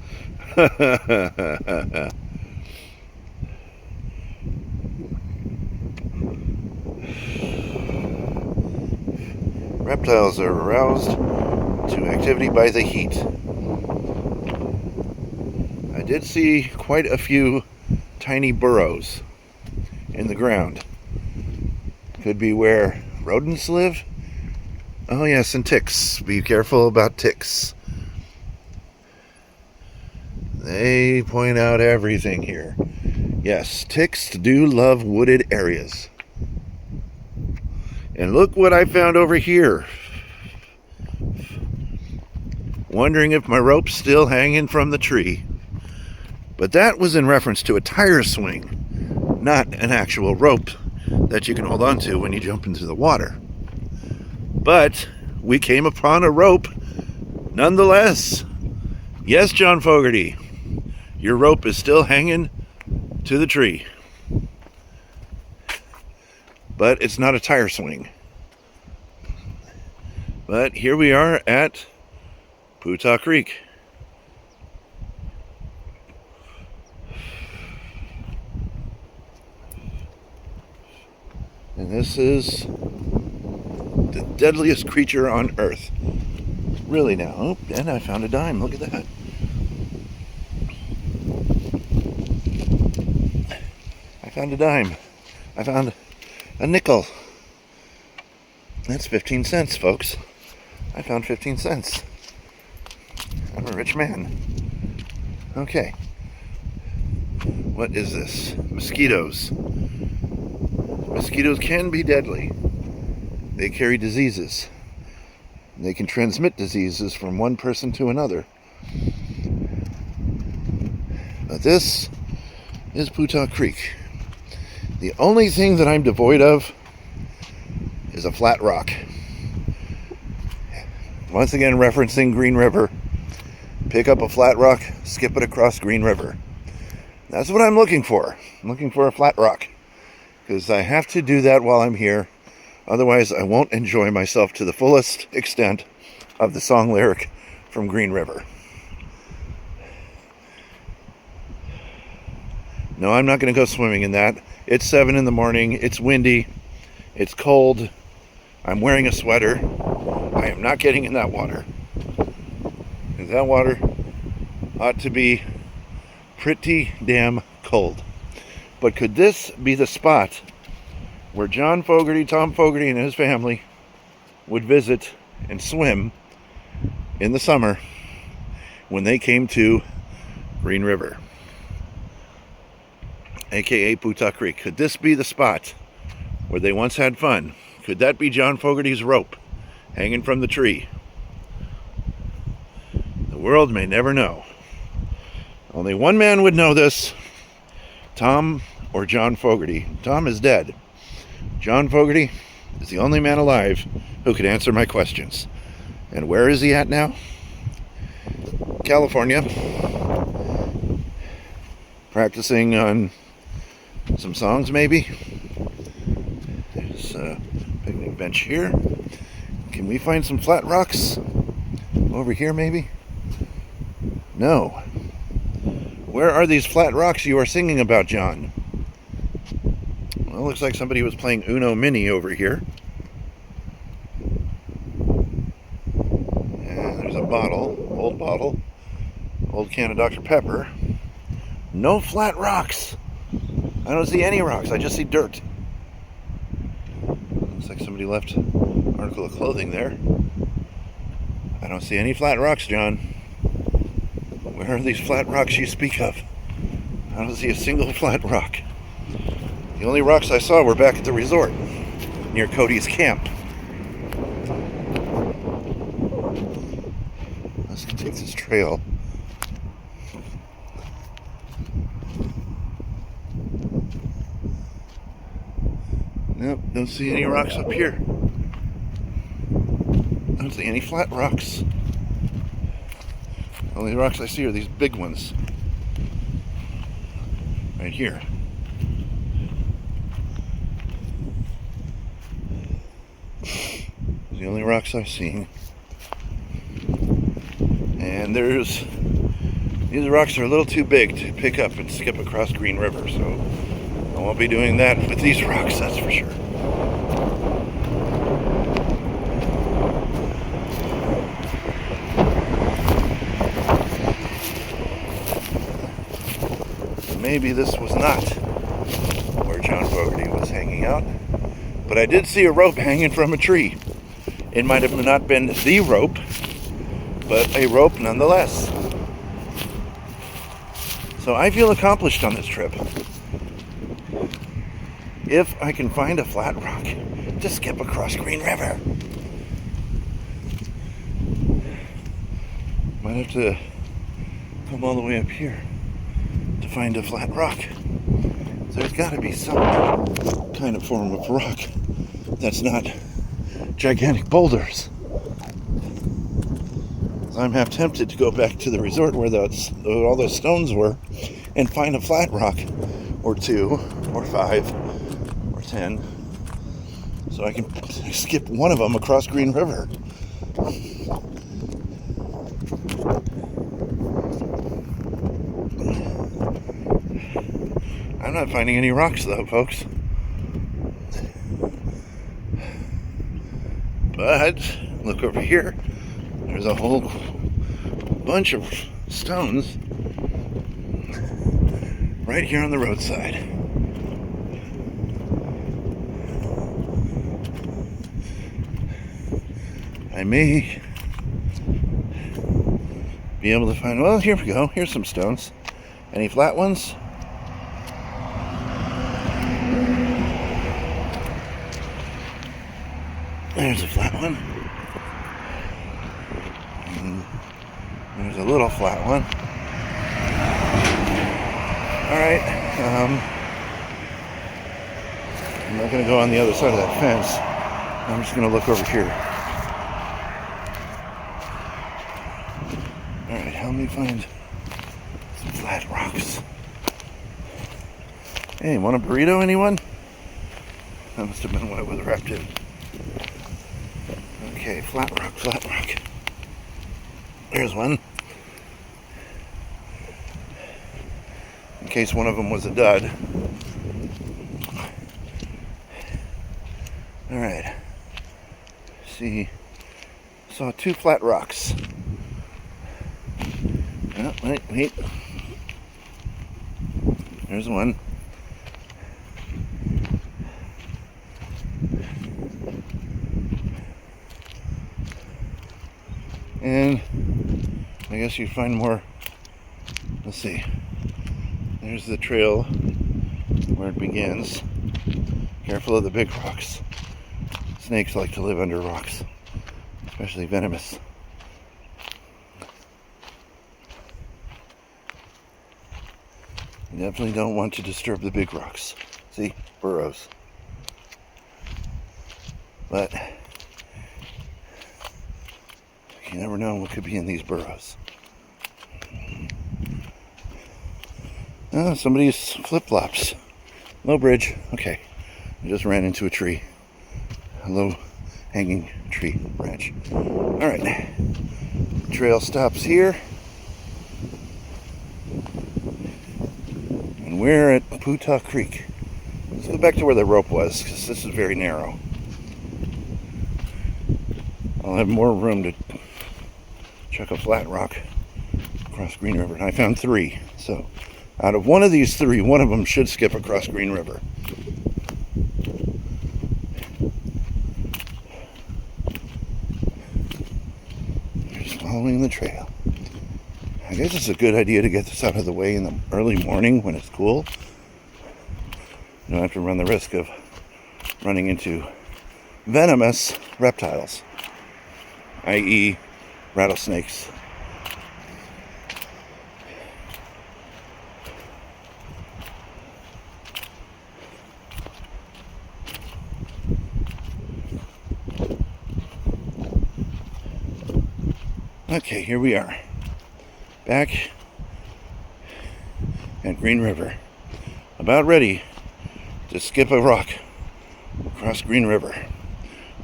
Reptiles are aroused to activity by the heat. I did see quite a few tiny burrows in the ground. Could be where rodents live. Oh yes, and ticks. Be careful about ticks. They point out everything here. Yes, ticks do love wooded areas. And look what I found over here. Wondering if my rope's still hanging from the tree. But that was in reference to a tire swing, not an actual rope that you can hold on to when you jump into the water. But we came upon a rope nonetheless. Yes, John Fogerty, your rope is still hanging to the tree. But it's not a tire swing. But here we are at Putah Creek. And this is the deadliest creature on earth. Really now. Oh, and I found a dime. Look at that. I found a dime. I found a nickel. That's 15 cents, folks. I found 15 cents. I'm a rich man. Okay. What is this? Mosquitoes. Mosquitoes can be deadly. They carry diseases. They can transmit diseases from one person to another. But this is Putah Creek. The only thing that I'm devoid of is a flat rock. Once again, referencing Green River. Pick up a flat rock, skip it across Green River. That's what I'm looking for. I'm looking for a flat rock. Because I have to do that while I'm here. Otherwise, I won't enjoy myself to the fullest extent of the song lyric from Green River. No, I'm not going to go swimming in that. It's 7 in the morning. It's windy. It's cold. I'm wearing a sweater. I am not getting in that water. Because that water ought to be pretty damn cold. But could this be the spot where John Fogerty, Tom Fogerty, and his family would visit and swim in the summer when they came to Green River, aka Putah Creek? Could this be the spot where they once had fun? Could that be John Fogerty's rope hanging from the tree? The world may never know. Only one man would know this: Tom or John Fogerty. Tom is dead. John Fogerty is the only man alive who could answer my questions. And where is he at now? California. Practicing on some songs, maybe. There's a picnic bench here. Can we find some flat rocks over here, maybe? No. Where are these flat rocks you are singing about, John? Well, looks like somebody was playing Uno Mini over here. And there's a bottle, old can of Dr. Pepper. No flat rocks. I don't see any rocks. I just see dirt. Looks like somebody left an article of clothing there. I don't see any flat rocks, John. Where are these flat rocks you speak of? I don't see a single flat rock. The only rocks I saw were back at the resort, near Cody's camp. Let's take this trail. Nope, don't see any rocks up here. Don't see any flat rocks. Only rocks I see are these big ones. Right here. The only rocks I've seen. And these rocks are a little too big to pick up and skip across Green River, so I won't be doing that with these rocks, that's for sure. Maybe this was not where John Fogerty was hanging out, but I did see a rope hanging from a tree. It might have not been the rope, but a rope nonetheless. So I feel accomplished on this trip. If I can find a flat rock to skip across Green River. Might have to come all the way up here to find a flat rock. There's got to be some kind of form of rock that's not gigantic boulders. I'm half tempted to go back to the resort where all those stones were and find a flat rock or 2 or 5 or 10 so I can skip one of them across Green River. I'm not finding any rocks though, folks. But look over here. There's a whole bunch of stones right here on the roadside. I may be able to find, well, here we go. Here's some stones. Any flat ones? There's a flat one. And there's a little flat one. Alright. I'm not going to go on the other side of that fence. I'm just going to look over here. Alright, help me find some flat rocks. Hey, want a burrito, anyone? That must have been what it was wrapped in. Okay, flat rock, flat rock. There's one. In case one of them was a dud. Alright. See, saw two flat rocks. Oh, wait. There's one. And I guess you find more. Let's see. There's the trail where it begins. Careful of the big rocks. Snakes like to live under rocks, especially venomous. You definitely don't want to disturb the big rocks. See? Burrows. But you never know what could be in these burrows. Oh, somebody's flip-flops. Low bridge. Okay. I just ran into a tree. A low hanging tree branch. Alright. Trail stops here. And we're at Putah Creek. Let's go back to where the rope was, because this is very narrow. I'll have more room to chuck a flat rock across Green River. And I found 3. So out of one of these 3, one of them should skip across Green River. Just following the trail. I guess it's a good idea to get this out of the way in the early morning when it's cool. You don't have to run the risk of running into venomous reptiles, i.e. rattlesnakes. Okay, here we are. Back at Green River. About ready to skip a rock across Green River.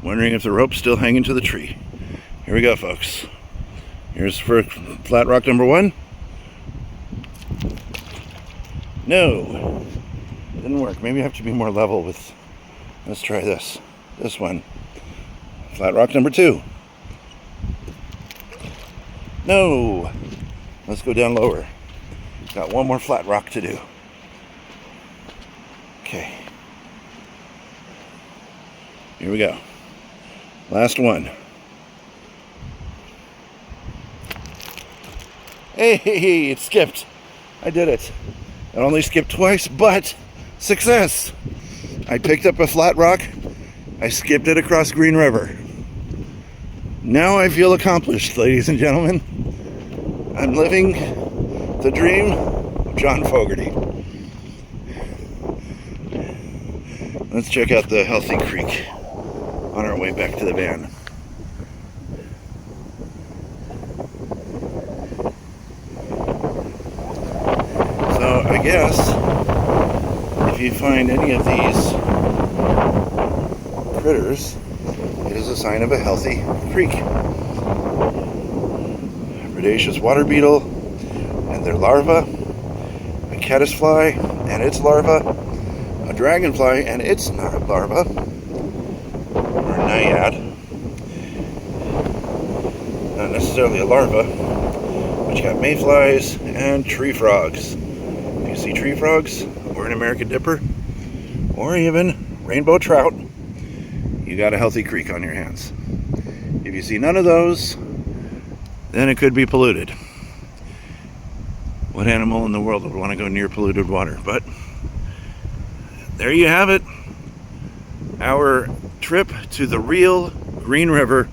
Wondering if the rope's still hanging to the tree. Here we go, folks. Here's for flat rock number 1. No. Didn't work. Maybe I have to be more level with... Let's try this. This one. Flat rock number 2. No. Let's go down lower. Got one more flat rock to do. Okay. Here we go. Last one. Hey, it skipped. I did it. I only skipped twice, but success. I picked up a flat rock. I skipped it across Green River. Now I feel accomplished, ladies and gentlemen. I'm living the dream of John Fogerty. Let's check out the healthy creek on our way back to the van. So I guess if you find any of these critters, it is a sign of a healthy creek. predaceous water beetle and their larva, a caddisfly and its larva, a dragonfly and its larva, or naiad, not necessarily a larva, but you got mayflies and tree frogs. If you see tree frogs, or an American dipper, or even rainbow trout, you got a healthy creek on your hands. If you see none of those, then it could be polluted. What animal in the world would want to go near polluted water? But there you have it. Our trip to the real Green River,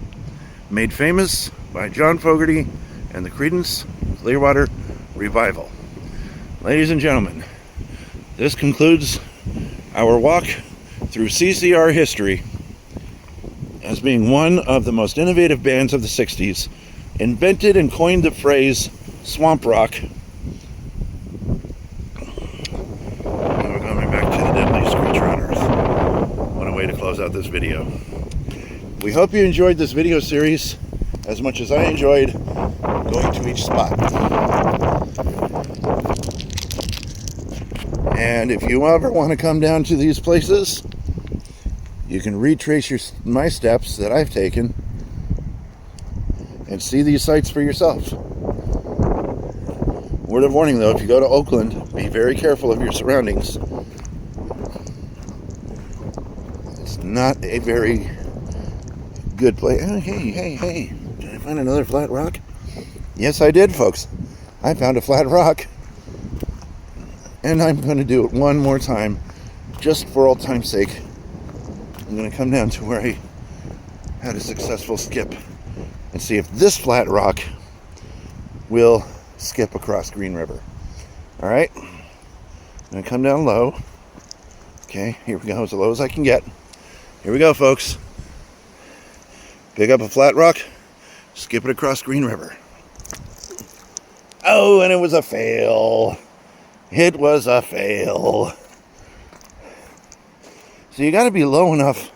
made famous by John Fogerty and the Creedence Clearwater Revival. Ladies and gentlemen, this concludes our walk through CCR history as being one of the most innovative bands of the 60s, invented and coined the phrase swamp rock. And we're coming back to the deadliest creature on earth. What a way to close out this video. We hope you enjoyed this video series as much as I enjoyed going to each spot. And if you ever want to come down to these places, you can retrace my steps that I've taken and see these sites for yourself. Word of warning though, if you go to Oakland, be very careful of your surroundings. It's not a very good place. Hey, did I find another flat rock? Yes, I did, folks. I found a flat rock. And I'm going to do it one more time, just for old time's sake. I'm going to come down to where I had a successful skip and see if this flat rock will skip across Green River. All right, I'm going to come down low. Okay, here we go, as low as I can get. Here we go, folks. Pick up a flat rock, skip it across Green River. Oh, and it was a fail. It was a fail. So you got to be low enough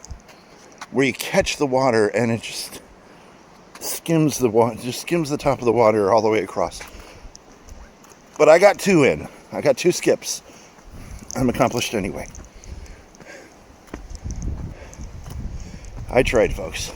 where you catch the water and it just skims the water, just skims the top of the water all the way across. But I got two in. I got two skips. I'm accomplished anyway. I tried, folks.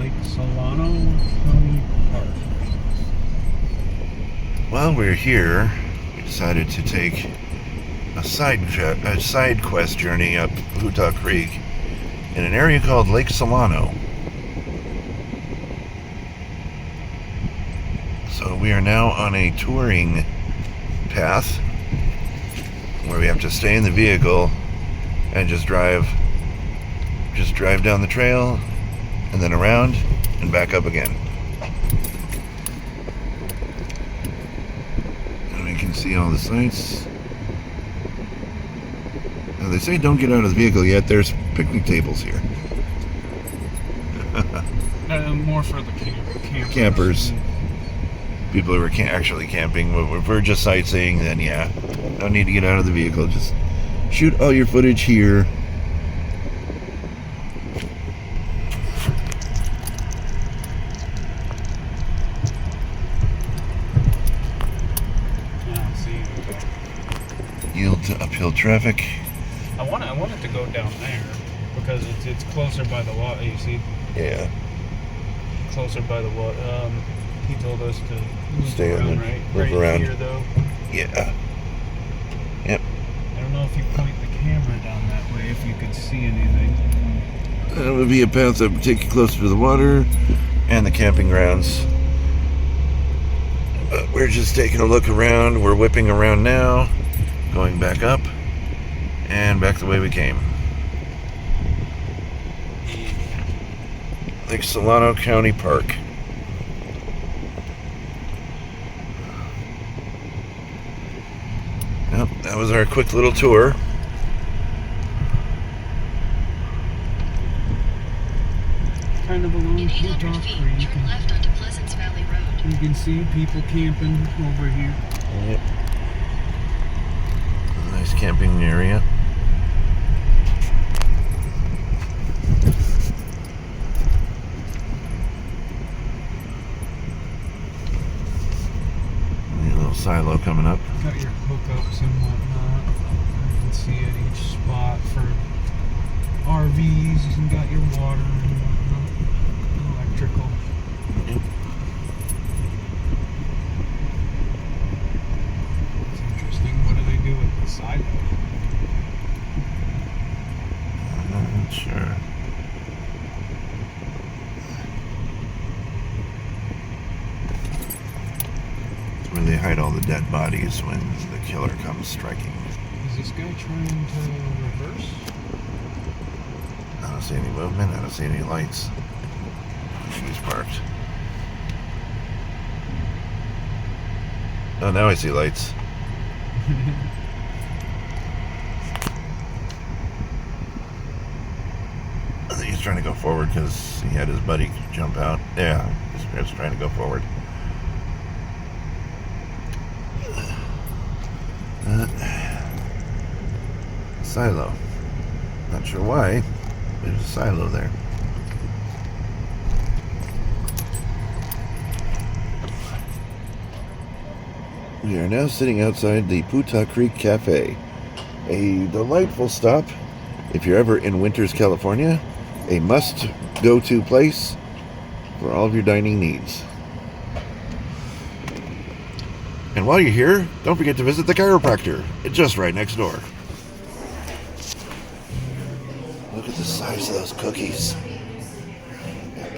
Lake Solano County Park. Well, we're here decided to take a side quest journey up Utah Creek in an area called Lake Solano. So we are now on a touring path where we have to stay in the vehicle and just drive down the trail and then around and back up again. And we can see all the sights. Now they say don't get out of the vehicle yet. There's picnic tables here. More for the Campers. People who are actually camping. If we're just sightseeing, then yeah, no need to get out of the vehicle. Just shoot all your footage here. Yield to uphill traffic. I wanted to go down there because it's closer by the water. You see? Yeah. Closer by the water. He told us to stay around, right? Right around here, though. Yeah. Yep. I don't know if you point the camera down that way, if you could see anything. That would be a path that would take you closer to the water and the camping grounds. But we're just taking a look around. We're whipping around now, going back up and back the way we came. Lake Solano County Park. Yep, that was our quick little tour. Kind of along In 800 Utah feet, Creek. turn left onto Pleasance Valley Road. You can see people camping over here. Yep. Nice camping area. A little silo coming up. Got your hookups and whatnot. You can see at each spot for RVs. You got your water and whatnot. Electrical. It's interesting. What do they do with the silo? I'm not sure. It's where they hide all the dead bodies when the killer comes striking. Is this guy trying to reverse? I don't see any movement. I don't see any lights. He's parked. Oh, now I see lights. I think he's trying to go forward because he had his buddy jump out. Yeah, he's trying to go forward. Silo. Not sure why. There's a silo there. We are now sitting outside the Utah Creek Cafe, a delightful stop if you're ever in Winters, California, a must-go-to place for all of your dining needs. And while you're here, don't forget to visit the chiropractor. It's just right next door. Look at the size of those cookies.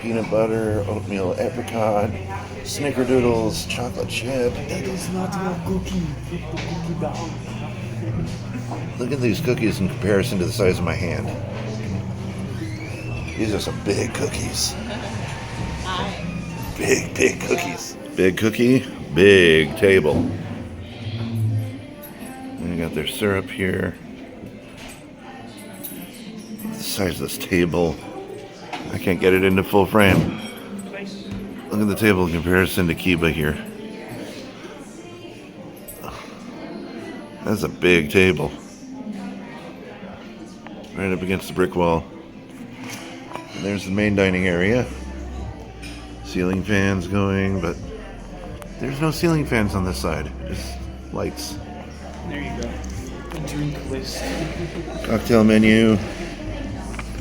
Peanut butter, oatmeal apricot, snickerdoodles, chocolate chip. That is not your cookie. Put the cookie down. Look at these cookies in comparison to the size of my hand. These are some big cookies. Big cookies. Big cookie, big table. And they got their syrup here. The size of this table. I can't get it into full frame. Look at the table in comparison to Kiba here. That's a big table. Right up against the brick wall. And there's the main dining area. Ceiling fans going, but there's no ceiling fans on this side. Just lights. There you go. The drink list. Cocktail menu.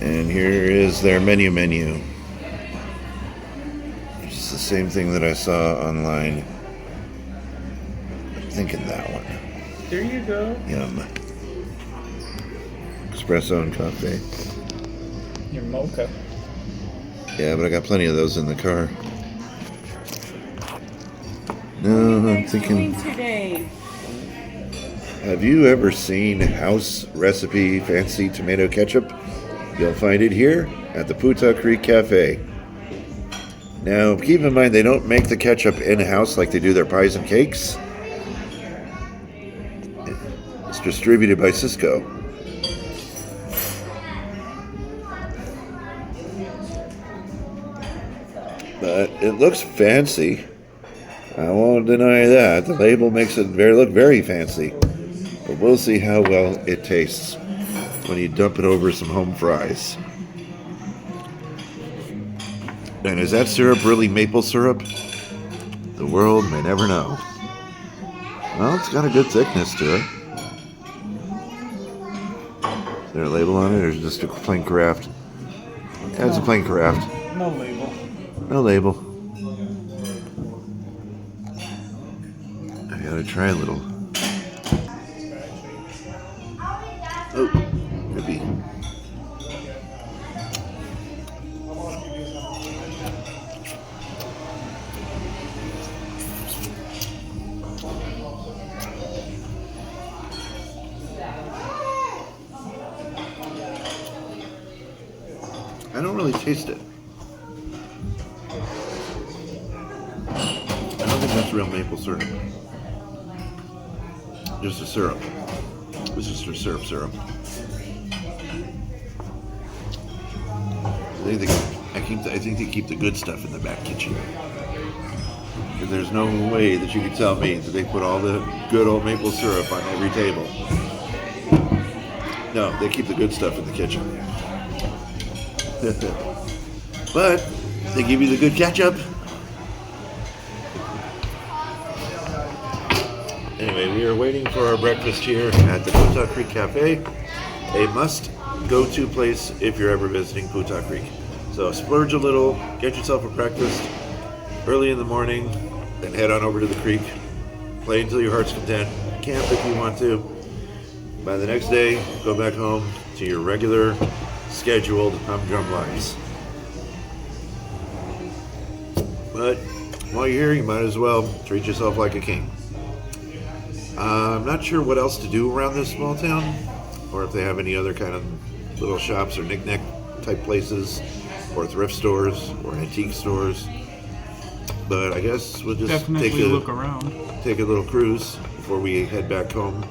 And here is their menu. It's the same thing that I saw online. thinking that one. There you go. Yum. Espresso and coffee. Your mocha. Yeah, but I got plenty of those in the car. No, I'm thinking... today? Have you ever seen house recipe fancy tomato ketchup? You'll find it here at the Puta Creek Cafe. Now, keep in mind they don't make the ketchup in-house like they do their pies and cakes. It's distributed by Cisco. But it looks fancy. I won't deny that. The label makes it look very fancy. But we'll see how well it tastes when you dump it over some home fries. And is that syrup really maple syrup? The world may never know. Well, it's got a good thickness to it. Is there a label on it, or is it just a plain craft? Yeah, it's a plain craft. No label. No label. I gotta try a little. Oh, could be. I don't really taste it. I don't think that's real maple syrup. Just a syrup. It's just a syrup. I think they keep the good stuff in the back kitchen. Because there's no way that you can tell me that they put all the good old maple syrup on every table. No, they keep the good stuff in the kitchen. But they give you the good ketchup. Anyway, we are waiting for our breakfast here at the Puta Creek Cafe, a must-go-to place if you're ever visiting Puta Creek. So splurge a little, get yourself a breakfast early in the morning, then head on over to the creek, play until your heart's content, camp if you want to. By the next day, go back home to your regular, scheduled humdrum lives. But while you're here, you might as well treat yourself like a king. I'm not sure what else to do around this small town, or if they have any other kind of little shops or knick-knack type places, or thrift stores, or antique stores. But I guess we'll just Definitely look around. take a little cruise before we head back home.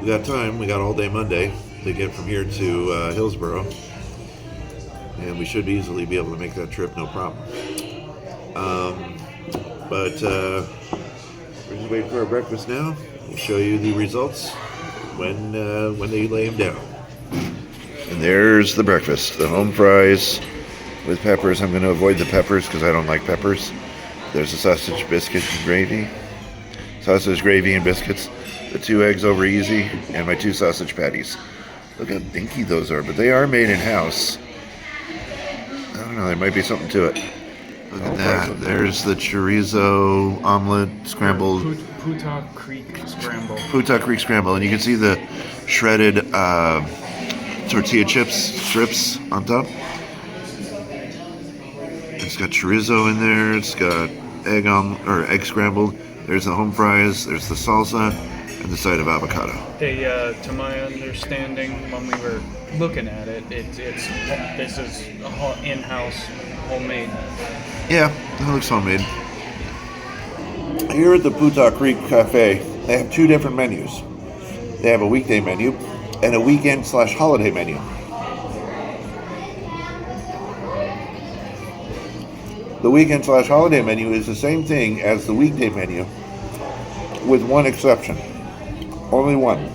We got time. We got all day Monday to get from here to Hillsboro, and we should easily be able to make that trip, no problem. But we're just waiting for our breakfast now. We'll show you the results when they lay them down. And there's the breakfast: the home fries with peppers. I'm going to avoid the peppers because I don't like peppers. There's the sausage, biscuits, and gravy. Sausage, gravy, and biscuits. The 2 eggs over easy, and my 2 sausage patties. Look how dinky those are, but they are made in-house. I don't know, there might be something to it. Look at that. There's the chorizo omelet scrambled. Puta Creek Scramble. Puta Creek scramble, and you can see the shredded tortilla chips strips on top. It's got chorizo in there. It's got egg scrambled. There's the home fries. There's the salsa, and the side of avocado. They, to my understanding, when we were looking at it, this is in-house, homemade. Yeah, it looks homemade. Here at the Puta Creek Cafe, they have 2 different menus. They have a weekday menu and a weekend/holiday menu. The weekend/holiday menu is the same thing as the weekday menu, with one exception. Only one.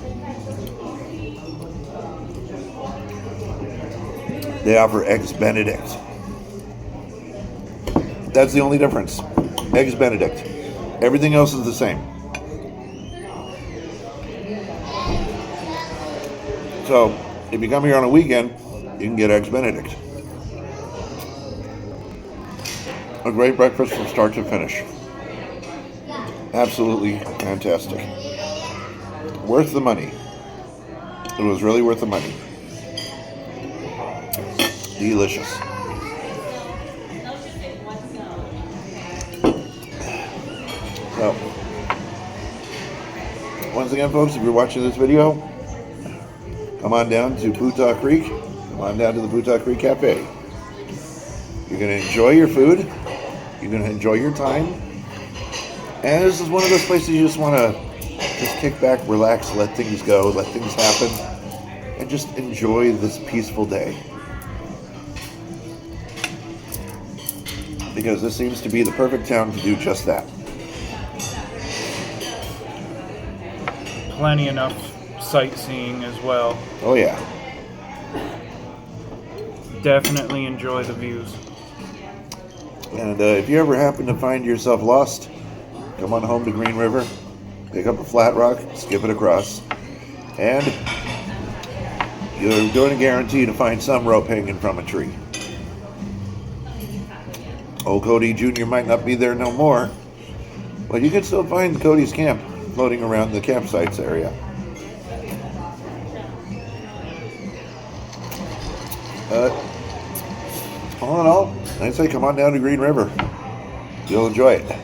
They offer Eggs Benedict. That's the only difference. Eggs Benedict. Everything else is the same. So, if you come here on a weekend, you can get Eggs Benedict. A great breakfast from start to finish. Absolutely fantastic. Worth the money. It was really worth the money. Delicious. So, once again, folks, if you're watching this video, come on down to Putah Creek. Come on down to the Putah Creek Cafe. You're going to enjoy your food. You're going to enjoy your time. And this is one of those places you just want to just kick back, relax, let things go, let things happen, and just enjoy this peaceful day. Because this seems to be the perfect town to do just that. Plenty enough sightseeing as well. Oh yeah. Definitely enjoy the views. And if you ever happen to find yourself lost, come on home to Green River, pick up a flat rock, skip it across, and you're going to guarantee to find some rope hanging from a tree. Old Cody Jr. might not be there no more, but you can still find Cody's camp floating around the campsites area. All in all, I'd say come on down to Green River. You'll enjoy it.